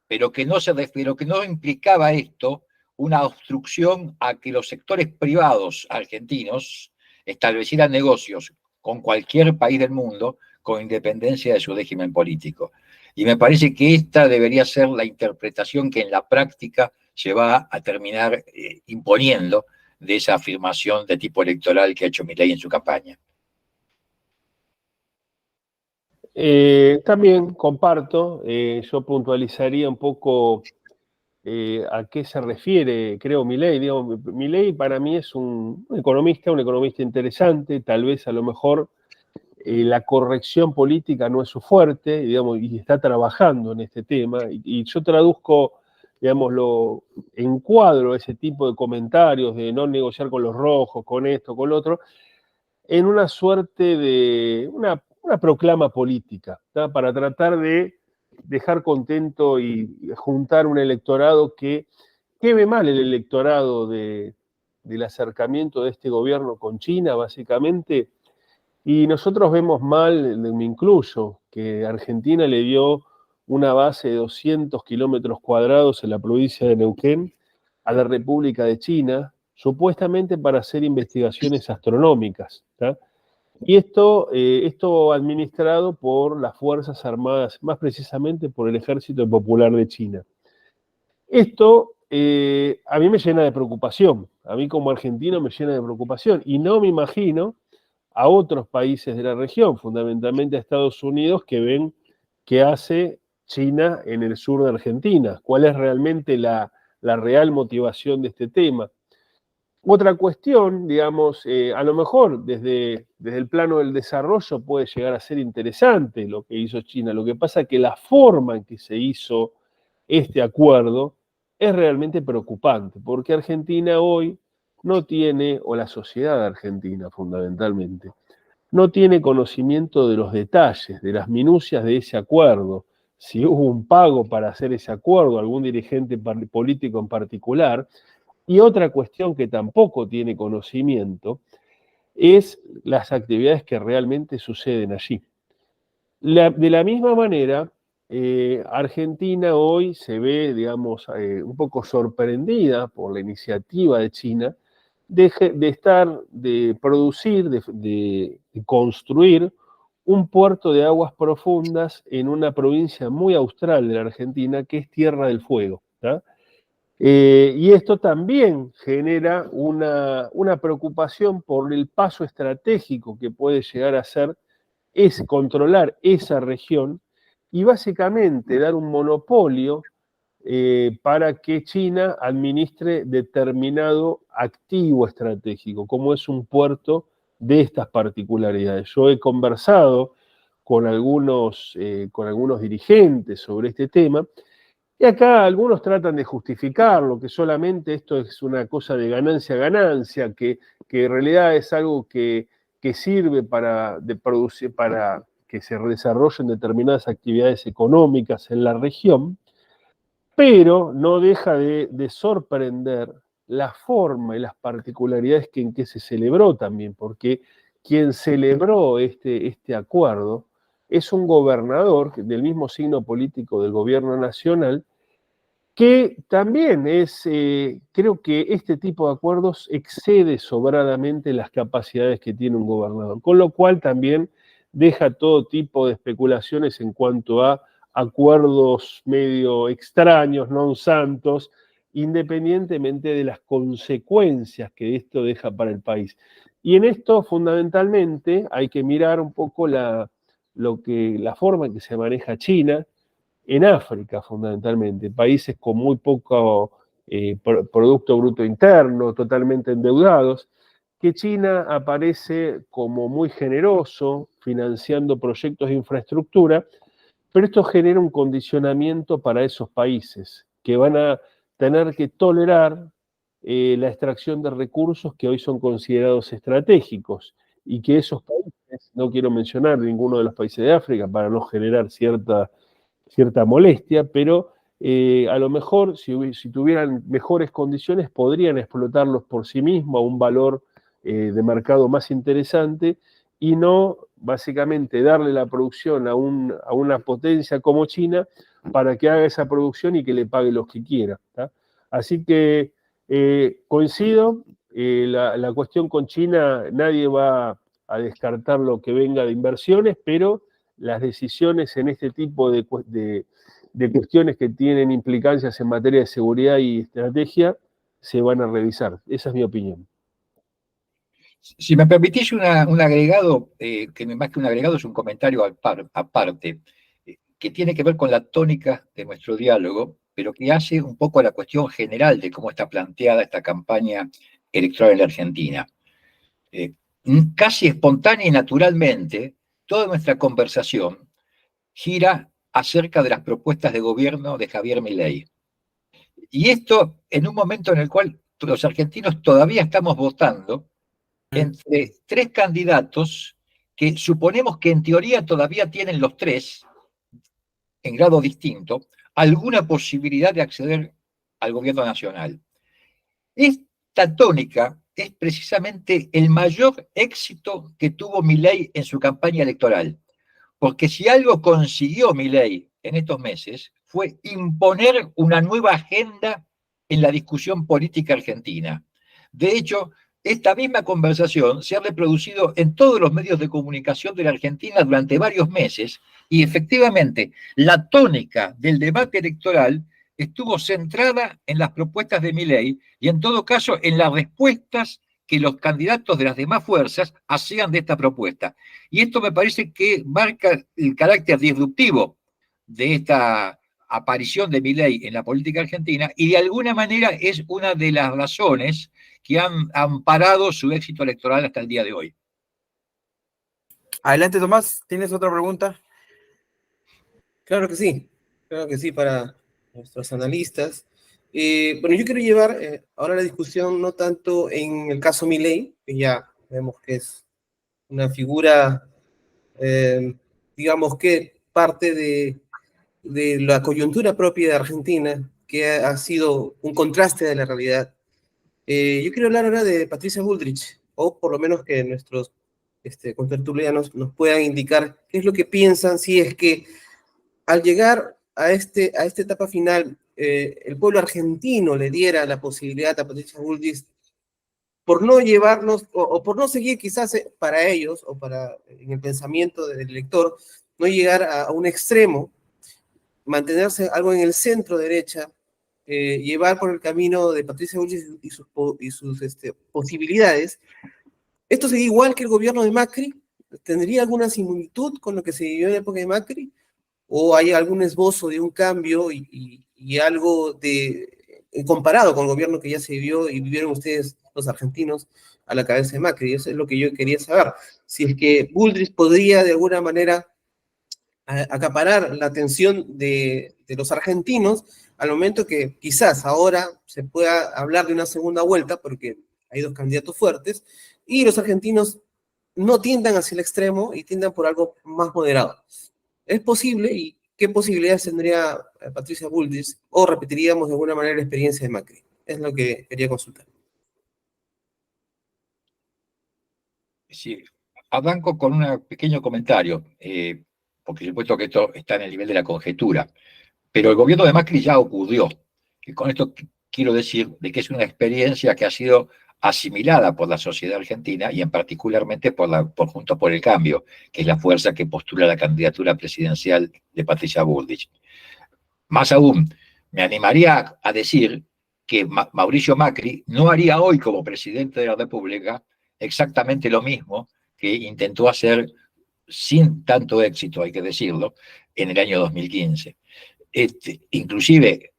pero que no implicaba esto una obstrucción a que los sectores privados argentinos establecieran negocios con cualquier país del mundo con independencia de su régimen político. Y me parece que esta debería ser la interpretación que en la práctica se va a terminar imponiendo de esa afirmación de tipo electoral que ha hecho Milei en su campaña. También comparto, yo puntualizaría un poco a qué se refiere, creo, Milei. Milei para mí es un economista interesante, tal vez a lo mejor la corrección política no es su fuerte, digamos, y está trabajando en este tema, y yo traduzco, digamos, encuadro ese tipo de comentarios de no negociar con los rojos, con esto, con lo otro, en una suerte de una proclama política, ¿tá? Para tratar de dejar contento y juntar un electorado que ve mal el electorado del acercamiento de este gobierno con China, básicamente, y nosotros vemos mal, me incluyo, que Argentina le dio una base de 200 kilómetros cuadrados en la provincia de Neuquén a la República de China, supuestamente para hacer investigaciones astronómicas, ¿tá? Y esto administrado por las Fuerzas Armadas, más precisamente por el Ejército Popular de China. Esto a mí me llena de preocupación, a mí como argentino me llena de preocupación, y no me imagino a otros países de la región, fundamentalmente a Estados Unidos, que ven qué hace China en el sur de Argentina, cuál es realmente la real motivación de este tema. Otra cuestión, digamos, a lo mejor desde el plano del desarrollo puede llegar a ser interesante lo que hizo China. Lo que pasa es que la forma en que se hizo este acuerdo es realmente preocupante, porque Argentina hoy no tiene, o la sociedad argentina fundamentalmente, no tiene conocimiento de los detalles, de las minucias de ese acuerdo, si hubo un pago para hacer ese acuerdo, algún dirigente político en particular. Y otra cuestión que tampoco tiene conocimiento es las actividades que realmente suceden allí. De la misma manera, Argentina hoy se ve, digamos, un poco sorprendida por la iniciativa de China de producir, de construir un puerto de aguas profundas en una provincia muy austral de la Argentina, que es Tierra del Fuego, ¿tá? Y esto también genera una preocupación por el paso estratégico que puede llegar a ser controlar esa región y básicamente dar un monopolio para que China administre determinado activo estratégico, como es un puerto de estas particularidades. Yo he conversado con algunos dirigentes sobre este tema, y acá algunos tratan de justificarlo, que solamente esto es una cosa de ganancia a ganancia, que en realidad es algo que que sirve para que se desarrollen determinadas actividades económicas en la región, pero no deja de sorprender la forma y las particularidades en que se celebró también, porque quien celebró este acuerdo es un gobernador del mismo signo político del gobierno nacional, que también creo que este tipo de acuerdos excede sobradamente las capacidades que tiene un gobernador, con lo cual también deja todo tipo de especulaciones en cuanto a acuerdos medio extraños, non santos, independientemente de las consecuencias que esto deja para el país. Y en esto, fundamentalmente, hay que mirar un poco la forma en que se maneja China en África, fundamentalmente, países con muy poco Producto Bruto Interno, totalmente endeudados, que China aparece como muy generoso, financiando proyectos de infraestructura, pero esto genera un condicionamiento para esos países, que van a tener que tolerar la extracción de recursos que hoy son considerados estratégicos, y que esos países, no quiero mencionar ninguno de los países de África para no generar cierta molestia, pero a lo mejor si tuvieran mejores condiciones podrían explotarlos por sí mismos a un valor de mercado más interesante, y no básicamente darle la producción a una potencia como China para que haga esa producción y que le pague los que quiera, ¿tá? Así que coincido, la cuestión con China, nadie va a descartar lo que venga de inversiones, pero las decisiones en este tipo de cuestiones que tienen implicancias en materia de seguridad y estrategia se van a revisar. Esa es mi opinión. Si me permitís un agregado, que más que un agregado es un comentario aparte, que tiene que ver con la tónica de nuestro diálogo, pero que hace un poco a la cuestión general de cómo está planteada esta campaña electoral en la Argentina. Casi espontánea y naturalmente, toda nuestra conversación gira acerca de las propuestas de gobierno de Javier Milei. Y esto en un momento en el cual los argentinos todavía estamos votando entre tres candidatos que suponemos que en teoría todavía tienen los tres, en grado distinto, alguna posibilidad de acceder al gobierno nacional. Esta tónica es precisamente el mayor éxito que tuvo Milei en su campaña electoral, porque si algo consiguió Milei en estos meses fue imponer una nueva agenda en la discusión política argentina. De hecho, esta misma conversación se ha reproducido en todos los medios de comunicación de la Argentina durante varios meses, y efectivamente la tónica del debate electoral estuvo centrada en las propuestas de Milei y en todo caso en las respuestas que los candidatos de las demás fuerzas hacían de esta propuesta. Y esto me parece que marca el carácter disruptivo de esta aparición de Milei en la política argentina, y de alguna manera es una de las razones que han amparado su éxito electoral hasta el día de hoy. Adelante, Tomás, ¿tienes otra pregunta? Claro que sí, para nuestros analistas. Bueno, yo quiero llevar ahora la discusión no tanto en el caso Milei, que ya vemos que es una figura, digamos que parte de la coyuntura propia de Argentina, que ha sido un contraste de la realidad. Yo quiero hablar ahora de Patricia Bullrich, o por lo menos que nuestros contertulianos nos puedan indicar qué es lo que piensan, si es que al llegar a esta etapa final, el pueblo argentino le diera la posibilidad a Patricia Bullrich, por no llevarnos, o por no seguir quizás para ellos, o para en el pensamiento del elector, no llegar a un extremo, mantenerse algo en el centro derecha, llevar por el camino de Patricia Bullrich y sus posibilidades. ¿Esto sería igual que el gobierno de Macri? ¿Tendría alguna similitud con lo que se vivió en la época de Macri? ¿O hay algún esbozo de un cambio y algo comparado con el gobierno que ya se vivió y vivieron ustedes, los argentinos, a la cabeza de Macri? Eso es lo que yo quería saber. Si es que Bullrich podría de alguna manera acaparar la atención de los argentinos al momento que quizás ahora se pueda hablar de una segunda vuelta, porque hay dos candidatos fuertes, y los argentinos no tiendan hacia el extremo y tiendan por algo más moderado. ¿Es posible? ¿Y qué posibilidades tendría Patricia Bullrich? ¿O repetiríamos de alguna manera la experiencia de Macri? Es lo que quería consultar. Sí, arranco con un pequeño comentario, porque supuesto que esto está en el nivel de la conjetura, pero el gobierno de Macri ya ocurrió, y con esto quiero decir de que es una experiencia que ha sido asimilada por la sociedad argentina y en particularmente por Juntos por el Cambio, que es la fuerza que postula la candidatura presidencial de Patricia Bullrich. Más aún, me animaría a decir que Mauricio Macri no haría hoy como presidente de la República exactamente lo mismo que intentó hacer sin tanto éxito, hay que decirlo, en el año 2015. Inclusive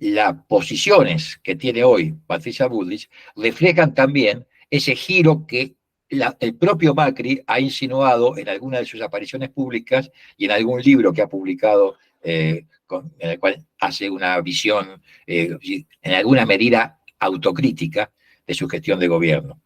las posiciones que tiene hoy Patricia Bullrich reflejan también ese giro que el propio Macri ha insinuado en algunas de sus apariciones públicas y en algún libro que ha publicado, en el cual hace una visión en alguna medida autocrítica de su gestión de gobierno.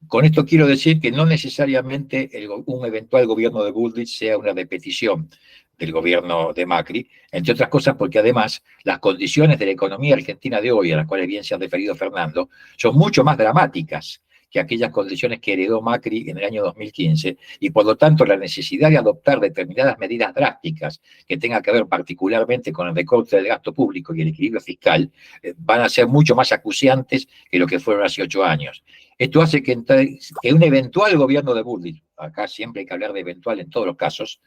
Con esto quiero decir que no necesariamente un eventual gobierno de Bullrich sea una repetición del gobierno de Macri, entre otras cosas porque además las condiciones de la economía argentina de hoy, a las cuales bien se ha referido Fernando, son mucho más dramáticas que aquellas condiciones que heredó Macri en el año 2015, y por lo tanto la necesidad de adoptar determinadas medidas drásticas que tengan que ver particularmente con el recorte del gasto público y el equilibrio fiscal, van a ser mucho más acuciantes que lo que fueron hace 8 años. Esto hace que un eventual gobierno de Bullrich, acá siempre hay que hablar de eventual en todos los casos,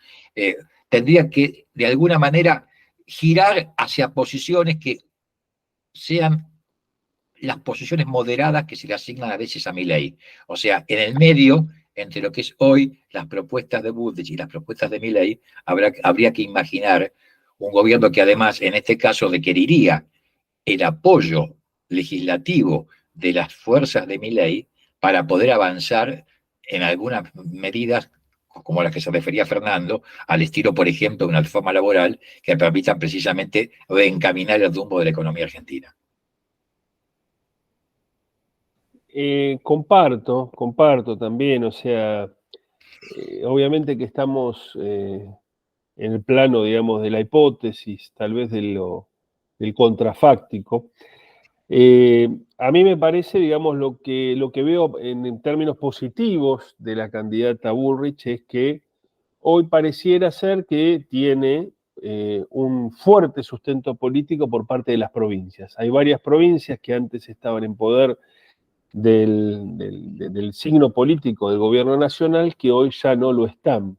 tendría que de alguna manera girar hacia posiciones que sean las posiciones moderadas que se le asignan a veces a Milei. O sea, en el medio, entre lo que es hoy las propuestas de Bullrich y las propuestas de Milei, habría que imaginar un gobierno que además, en este caso, requeriría el apoyo legislativo de las fuerzas de Milei para poder avanzar en algunas medidas como las que se refería Fernando, al estilo, por ejemplo, de una reforma laboral que permitan precisamente reencaminar el rumbo de la economía argentina. Comparto también, o sea, obviamente que estamos en el plano, digamos, de la hipótesis, tal vez del contrafáctico. A mí me parece, digamos, lo que veo en términos positivos de la candidata Bullrich es que hoy pareciera ser que tiene un fuerte sustento político por parte de las provincias. Hay varias provincias que antes estaban en poder del signo político del gobierno nacional que hoy ya no lo están.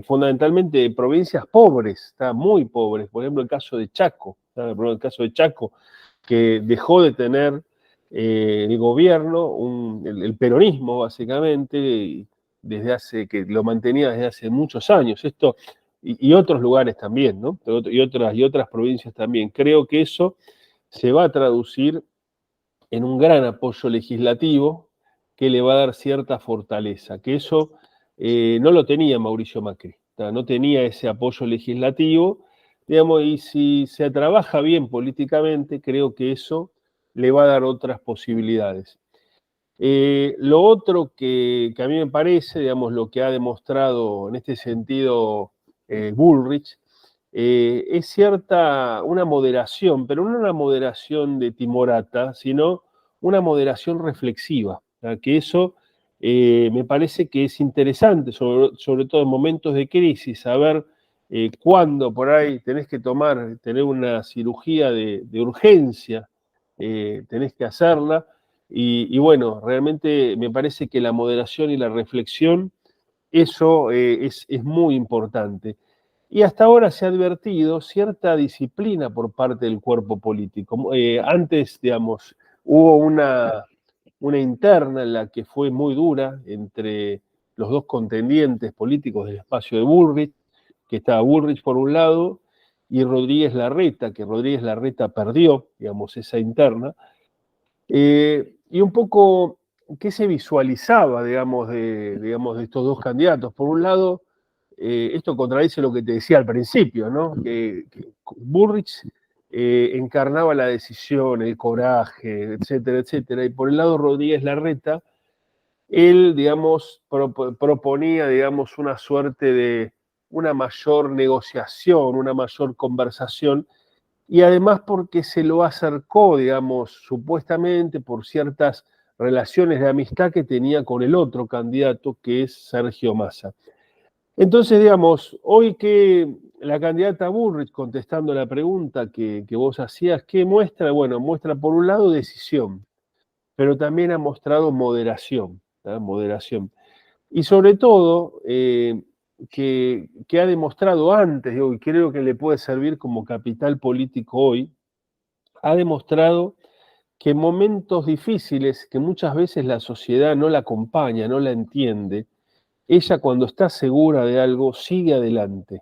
Fundamentalmente provincias pobres, muy pobres. Por ejemplo, el caso de Chaco, que dejó de tener el gobierno, el peronismo básicamente, que lo mantenía desde hace muchos años. Esto y otros lugares también, ¿no? Y otras provincias también. Creo que eso se va a traducir en un gran apoyo legislativo que le va a dar cierta fortaleza, que eso no lo tenía Mauricio Macri, no tenía ese apoyo legislativo, digamos, y si se trabaja bien políticamente, creo que eso le va a dar otras posibilidades. Lo otro que a mí me parece, digamos, lo que ha demostrado en este sentido Bullrich, es una moderación, pero no una moderación de timorata, sino una moderación reflexiva, que eso me parece que es interesante, sobre todo en momentos de crisis, saber cuándo por ahí tenés que tener una cirugía de urgencia, tenés que hacerla, y bueno, realmente me parece que la moderación y la reflexión, eso es muy importante. Y hasta ahora se ha advertido cierta disciplina por parte del cuerpo político. Antes, digamos, hubo una interna en la que fue muy dura entre los dos contendientes políticos del espacio de Bullrich, que estaba Bullrich por un lado y Rodríguez Larreta, que Rodríguez Larreta perdió, digamos, esa interna. Y un poco, ¿qué se visualizaba, digamos, de estos dos candidatos? Por un lado, esto contradice lo que te decía al principio, ¿no? Que Bullrich encarnaba la decisión, el coraje, etcétera, etcétera. Y por el lado Rodríguez Larreta él, digamos, proponía, digamos, una suerte de una mayor negociación, una mayor conversación, y además porque se lo acercó, digamos, supuestamente por ciertas relaciones de amistad que tenía con el otro candidato, que es Sergio Massa. Entonces, digamos, hoy que la candidata Bullrich, contestando la pregunta que vos hacías, ¿qué muestra? Bueno, muestra por un lado decisión, pero también ha mostrado moderación, ¿tá? Moderación. Y sobre todo, que ha demostrado antes, digo, y creo que le puede servir como capital político hoy, ha demostrado que en momentos difíciles, que muchas veces la sociedad no la acompaña, no la entiende, ella cuando está segura de algo sigue adelante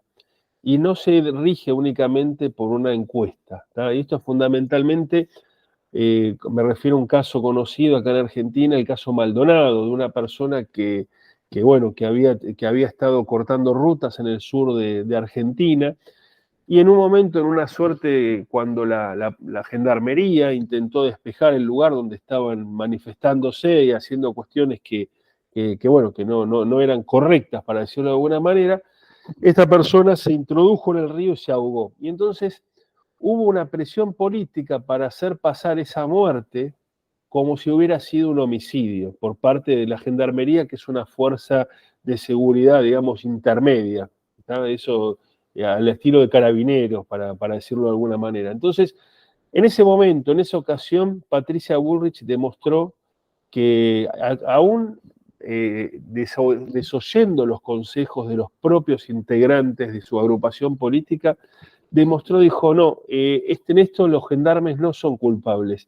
y no se rige únicamente por una encuesta, ¿tá? Y esto fundamentalmente, me refiero a un caso conocido acá en Argentina, el caso Maldonado, de una persona bueno, que había estado cortando rutas en el sur de Argentina, y en un momento, en una suerte, cuando la gendarmería intentó despejar el lugar donde estaban manifestándose y haciendo cuestiones bueno, que no eran correctas, para decirlo de alguna manera, esta persona se introdujo en el río y se ahogó. Y entonces hubo una presión política para hacer pasar esa muerte como si hubiera sido un homicidio por parte de la gendarmería, que es una fuerza de seguridad, digamos, intermedia. ¿Tá? Eso al estilo de carabineros, para decirlo de alguna manera. Entonces, en ese momento, en esa ocasión, Patricia Bullrich demostró que aún desoyendo los consejos de los propios integrantes de su agrupación política, demostró, dijo, no, en esto los gendarmes no son culpables.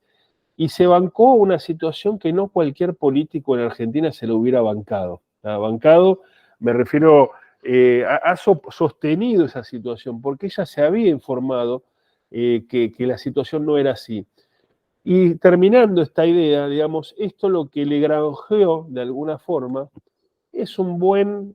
Y se bancó una situación que no cualquier político en Argentina se lo hubiera bancado. ¿Tá? Bancado, me refiero, ha sostenido esa situación, porque ella se había informado que la situación no era así. Y terminando esta idea, digamos, esto lo que le granjeó de alguna forma es un buen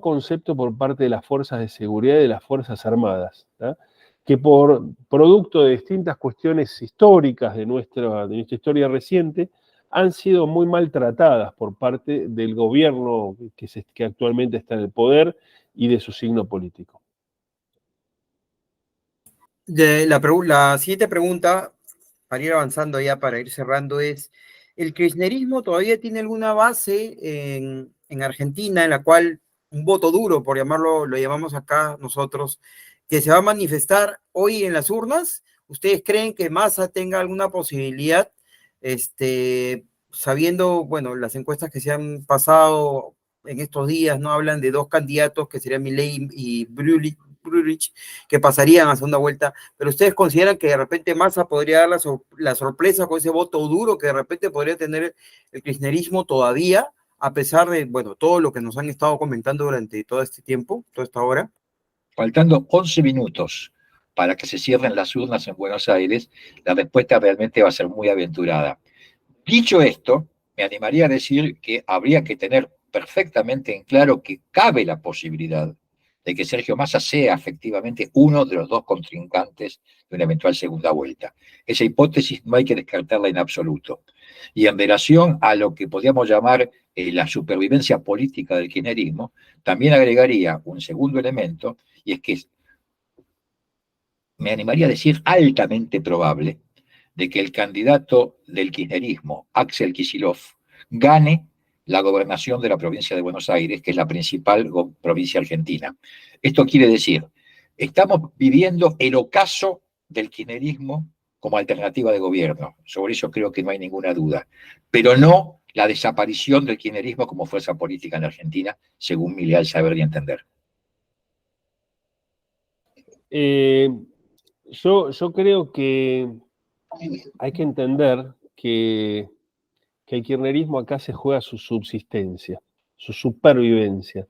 concepto por parte de las fuerzas de seguridad y de las Fuerzas Armadas, ¿tá? Que por producto de distintas cuestiones históricas de nuestra historia reciente, han sido muy maltratadas por parte del gobierno que actualmente está en el poder y de su signo político. La siguiente pregunta, para ir avanzando ya, para ir cerrando, es, ¿el kirchnerismo todavía tiene alguna base en Argentina en la cual un voto duro, por llamarlo, lo llamamos acá nosotros, que se va a manifestar hoy en las urnas? ¿Ustedes creen que Massa tenga alguna posibilidad, sabiendo, bueno, las encuestas que se han pasado en estos días, no hablan de dos candidatos que serían Milei y Bullrich, que pasarían a segunda vuelta? Pero ustedes consideran que de repente Massa podría dar la sorpresa con ese voto duro que de repente podría tener el kirchnerismo todavía, a pesar de, bueno, todo lo que nos han estado comentando durante todo este tiempo, toda esta hora. Faltando 11 minutos para que se cierren las urnas en Buenos Aires, la respuesta realmente va a ser muy aventurada. Dicho esto, me animaría a decir que habría que tener perfectamente en claro que cabe la posibilidad de que Sergio Massa sea efectivamente uno de los dos contrincantes de una eventual segunda vuelta. Esa hipótesis no hay que descartarla en absoluto. Y en relación a lo que podríamos llamar la supervivencia política del kirchnerismo, también agregaría un segundo elemento, y es que me animaría a decir altamente probable de que el candidato del kirchnerismo, Axel Kicillof, gane la gobernación de la provincia de Buenos Aires, que es la principal provincia argentina. Esto quiere decir, estamos viviendo el ocaso del kirchnerismo como alternativa de gobierno. Sobre eso creo que no hay ninguna duda. Pero no la desaparición del kirchnerismo como fuerza política en Argentina, según mi leal saber y entender. Yo creo que hay que entender que el kirchnerismo acá se juega su subsistencia, su supervivencia.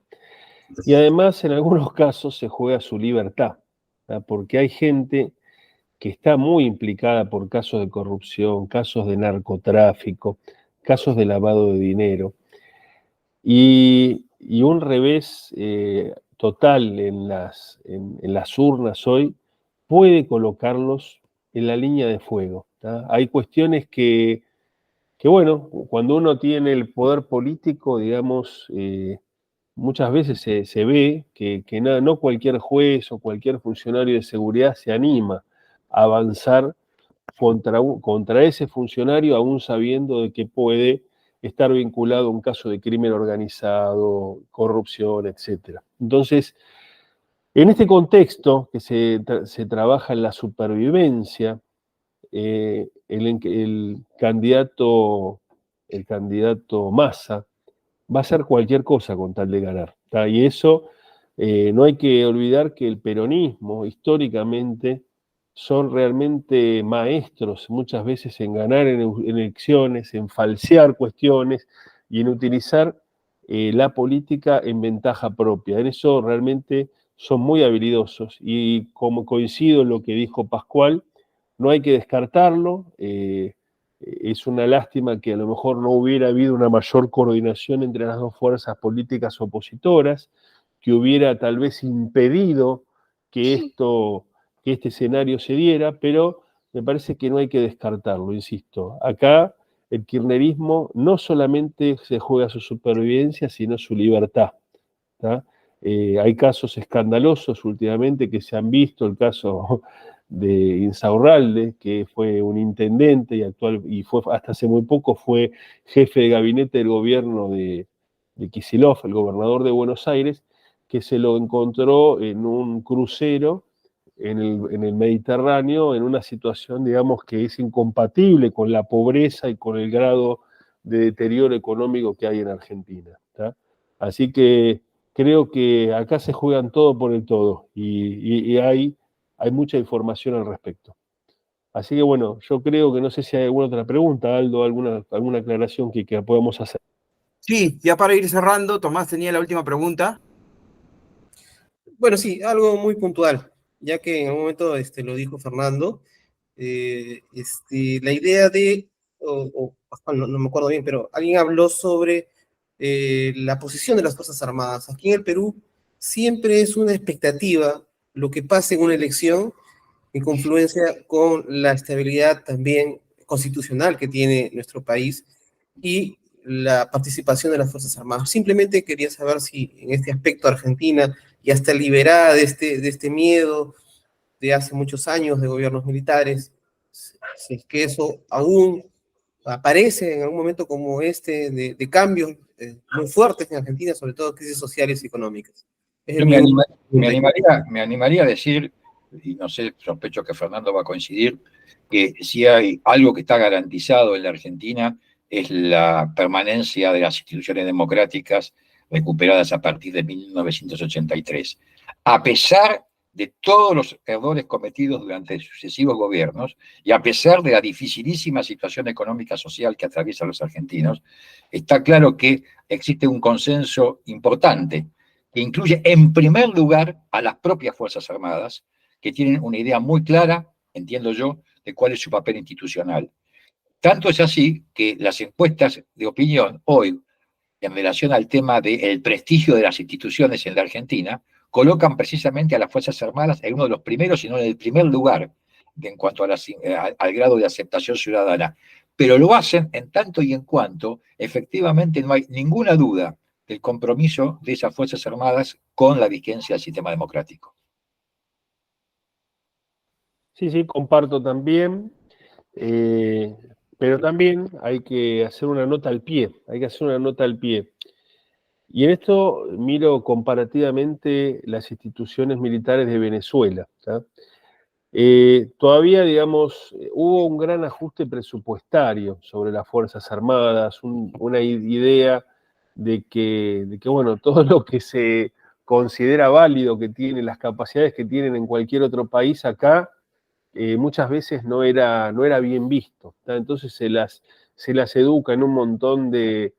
Y además, en algunos casos, se juega su libertad, ¿tá? Porque hay gente que está muy implicada por casos de corrupción, casos de narcotráfico, casos de lavado de dinero. Y un revés total en las urnas hoy puede colocarlos en la línea de fuego, ¿tá? Hay cuestiones que que bueno, cuando uno tiene el poder político, digamos, muchas veces se ve que no cualquier juez o cualquier funcionario de seguridad se anima a avanzar contra ese funcionario, aún sabiendo de que puede estar vinculado a un caso de crimen organizado, corrupción, etc. Entonces, en este contexto que se trabaja en la supervivencia, el candidato Massa va a hacer cualquier cosa con tal de ganar, ¿tá? Y eso no hay que olvidar que el peronismo históricamente son realmente maestros muchas veces en ganar en elecciones, en falsear cuestiones y en utilizar la política en ventaja propia. En eso realmente son muy habilidosos y como coincido en lo que dijo Pascual, no hay que descartarlo. Es una lástima que a lo mejor no hubiera habido una mayor coordinación entre las dos fuerzas políticas opositoras, que hubiera tal vez impedido que este escenario se diera, pero me parece que no hay que descartarlo, insisto. Acá el kirchnerismo no solamente se juega su supervivencia, sino su libertad, ¿tá? Hay casos escandalosos últimamente que se han visto, el caso de Insaurralde, que fue un intendente y fue hasta hace muy poco fue jefe de gabinete del gobierno de Kicillof, el gobernador de Buenos Aires, que se lo encontró en un crucero en el Mediterráneo, en una situación, digamos, que es incompatible con la pobreza y con el grado de deterioro económico que hay en Argentina, ¿tá? Así que creo que acá se juegan todo por el todo y hay mucha información al respecto. Así que bueno, yo creo que no sé si hay alguna otra pregunta, Aldo, alguna aclaración que podamos hacer. Sí, ya para ir cerrando, Tomás tenía la última pregunta. Bueno, sí, algo muy puntual, ya que en un momento lo dijo Fernando, la idea de, Pascual, no me acuerdo bien, pero alguien habló sobre la posición de las Fuerzas Armadas. Aquí en el Perú siempre es una expectativa lo que pase en una elección en confluencia con la estabilidad también constitucional que tiene nuestro país y la participación de las Fuerzas Armadas. Simplemente quería saber si en este aspecto Argentina ya está liberada de este miedo de hace muchos años de gobiernos militares, si es que eso aún aparece en algún momento como de cambios muy fuertes en Argentina, sobre todo crisis sociales y económicas. Yo me animaría a decir, y no sé, sospecho que Fernando va a coincidir, que si hay algo que está garantizado en la Argentina es la permanencia de las instituciones democráticas recuperadas a partir de 1983. A pesar de todos los errores cometidos durante sucesivos gobiernos y a pesar de la dificilísima situación económica social que atraviesan los argentinos, está claro que existe un consenso importante que incluye en primer lugar a las propias Fuerzas Armadas, que tienen una idea muy clara, entiendo yo, de cuál es su papel institucional. Tanto es así que las encuestas de opinión hoy, en relación al tema del prestigio de las instituciones en la Argentina, colocan precisamente a las Fuerzas Armadas en uno de los primeros, si no en el primer lugar, en cuanto al grado de aceptación ciudadana. Pero lo hacen en tanto y en cuanto, efectivamente, no hay ninguna duda del compromiso de esas Fuerzas Armadas con la vigencia del sistema democrático. Sí, comparto también, pero también hay que hacer una nota al pie, Y en esto miro comparativamente las instituciones militares de Venezuela, ¿tá? Todavía, digamos, hubo un gran ajuste presupuestario sobre las Fuerzas Armadas, una idea de que, bueno, todo lo que se considera válido que tienen, las capacidades que tienen en cualquier otro país acá, muchas veces no era bien visto, ¿tá? Entonces se las educa en un montón de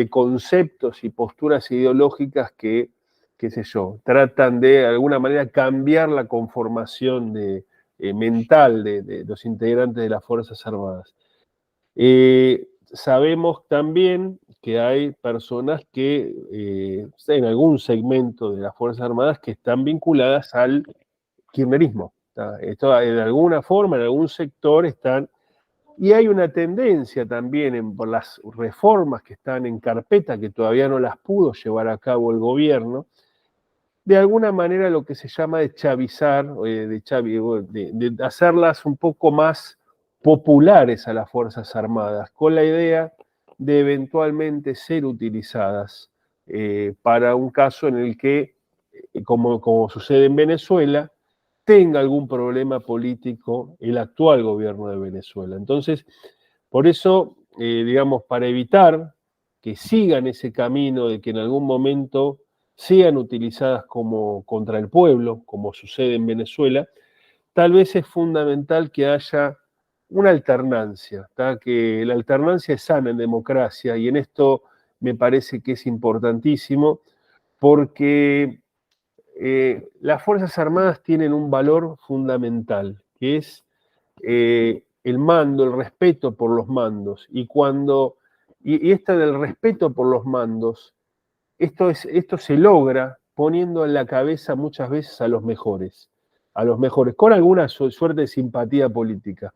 conceptos y posturas ideológicas que, qué sé yo, tratan de alguna manera cambiar la conformación mental de los integrantes de las Fuerzas Armadas. Sabemos también que hay personas que en algún segmento de las Fuerzas Armadas que están vinculadas al kirchnerismo. Esto, de alguna forma, en algún sector están Y hay una tendencia también por las reformas que están en carpeta, que todavía no las pudo llevar a cabo el gobierno, de alguna manera lo que se llama de chavizar, de hacerlas un poco más populares a las Fuerzas Armadas, con la idea de eventualmente ser utilizadas para un caso en el que, como sucede en Venezuela, tenga algún problema político el actual gobierno de Venezuela. Entonces, por eso, digamos, para evitar que sigan ese camino de que en algún momento sean utilizadas como contra el pueblo, como sucede en Venezuela, tal vez es fundamental que haya una alternancia, ¿tá? Que la alternancia es sana en democracia, y en esto me parece que es importantísimo, porque las Fuerzas Armadas tienen un valor fundamental, que es el mando, el respeto por los mandos. Y esta del respeto por los mandos, esto se logra poniendo en la cabeza muchas veces a los mejores, con alguna suerte de simpatía política.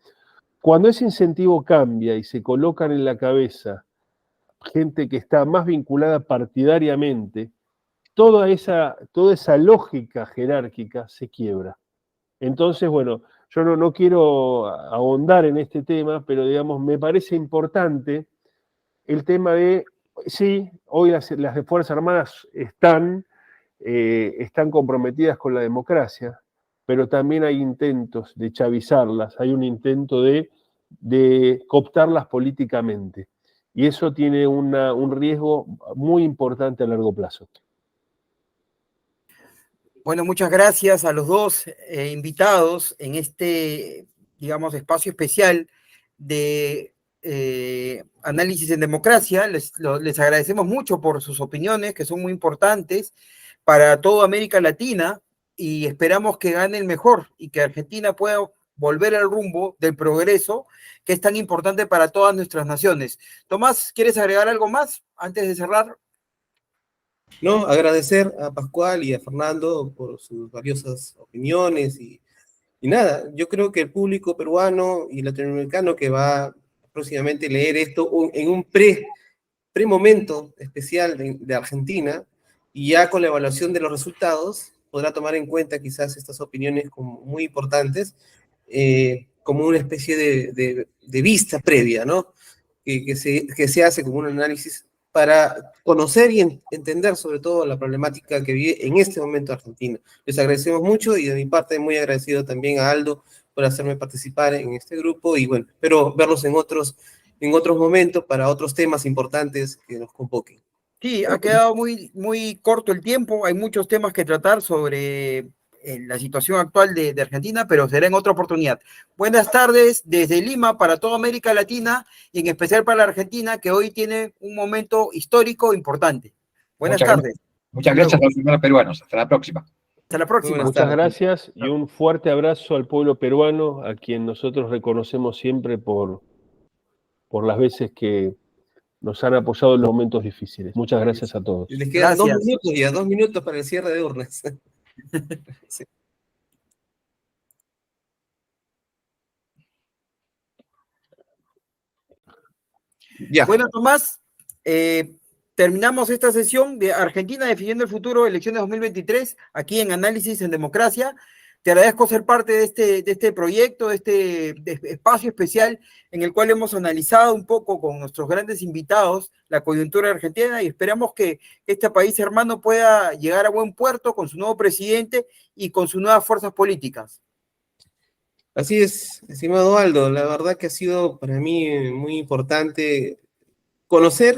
Cuando ese incentivo cambia y se colocan en la cabeza gente que está más vinculada partidariamente, toda esa lógica jerárquica se quiebra. Entonces, bueno, yo no quiero ahondar en este tema, pero digamos, me parece importante el tema de, sí, hoy las Fuerzas Armadas están comprometidas con la democracia, pero también hay intentos de chavizarlas, hay un intento de cooptarlas políticamente. Y eso tiene un riesgo muy importante a largo plazo. Bueno, muchas gracias a los dos invitados en este, digamos, espacio especial de análisis en democracia. Les agradecemos mucho por sus opiniones, que son muy importantes para toda América Latina, y esperamos que gane el mejor y que Argentina pueda volver al rumbo del progreso, que es tan importante para todas nuestras naciones. Tomás, ¿quieres agregar algo más antes de cerrar? No, agradecer a Pascual y a Fernando por sus valiosas opiniones y nada, yo creo que el público peruano y latinoamericano que va próximamente a leer esto en un pre-momento especial de Argentina, y ya con la evaluación de los resultados, podrá tomar en cuenta quizás estas opiniones como muy importantes, como una especie de vista previa, ¿no? Que se hace como un análisis para conocer y entender sobre todo la problemática que vive en este momento Argentina. Les agradecemos mucho, y de mi parte muy agradecido también a Aldo por hacerme participar en este grupo, y bueno, espero verlos en otros momentos para otros temas importantes que nos convoquen. Sí, ha quedado muy, muy corto el tiempo, hay muchos temas que tratar sobre la situación actual de Argentina, pero será en otra oportunidad. Buenas tardes desde Lima para toda América Latina, y en especial para la Argentina, que hoy tiene un momento histórico importante. Buenas tardes. Muchas gracias a los hermanos peruanos. Hasta la próxima. Hasta la próxima. Muchas gracias, y un fuerte abrazo al pueblo peruano, a quien nosotros reconocemos siempre por las veces que nos han apoyado en los momentos difíciles. Muchas gracias a todos. Les quedan 2 minutos ya, 2 minutos para el cierre de urnas. Sí. Ya. Bueno, Tomás, terminamos esta sesión de Argentina definiendo el futuro, elecciones 2023, aquí en Análisis en Democracia. Te agradezco ser parte de este proyecto, de este espacio especial en el cual hemos analizado un poco con nuestros grandes invitados la coyuntura argentina, y esperamos que este país hermano pueda llegar a buen puerto con su nuevo presidente y con sus nuevas fuerzas políticas. Así es, estimado Aldo, la verdad que ha sido para mí muy importante conocer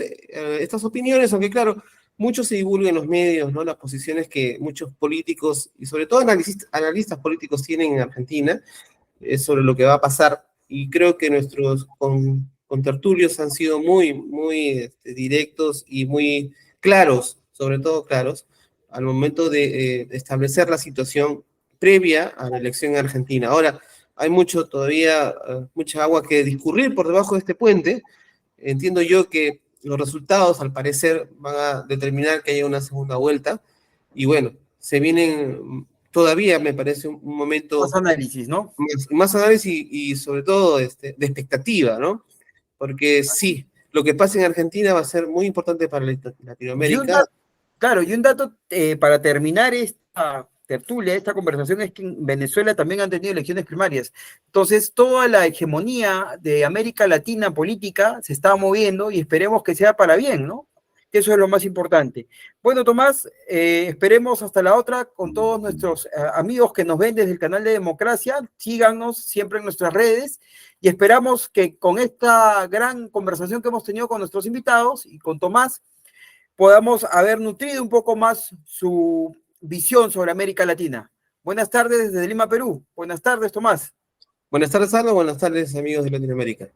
estas opiniones, aunque claro, mucho se divulga en los medios, ¿no? Las posiciones que muchos políticos, y sobre todo analistas políticos, tienen en Argentina sobre lo que va a pasar, y creo que nuestros contertulios han sido muy directos y muy claros, sobre todo claros, al momento de establecer la situación previa a la elección en Argentina. Ahora, hay todavía mucha agua que discurrir por debajo de este puente. Entiendo yo que los resultados, al parecer, van a determinar que haya una segunda vuelta, y bueno, se vienen todavía me parece un momento Más análisis, ¿no? más análisis y sobre todo de expectativa, ¿no? Porque sí, lo que pasa en Argentina va a ser muy importante para Y un Latinoamérica. dato, claro, y un dato para terminar esta tertulia, esta conversación, es que en Venezuela también han tenido elecciones primarias. Entonces, toda la hegemonía de América Latina política se está moviendo y esperemos que sea para bien, ¿no? Que eso es lo más importante. Bueno, Tomás, esperemos hasta la otra con todos nuestros amigos que nos ven desde el canal de Democracia. Síganos siempre en nuestras redes y esperamos que con esta gran conversación que hemos tenido con nuestros invitados y con Tomás, podamos haber nutrido un poco más su visión sobre América Latina. Buenas tardes desde Lima, Perú. Buenas tardes, Tomás. Buenas tardes, Aldo. Buenas tardes, amigos de Latinoamérica.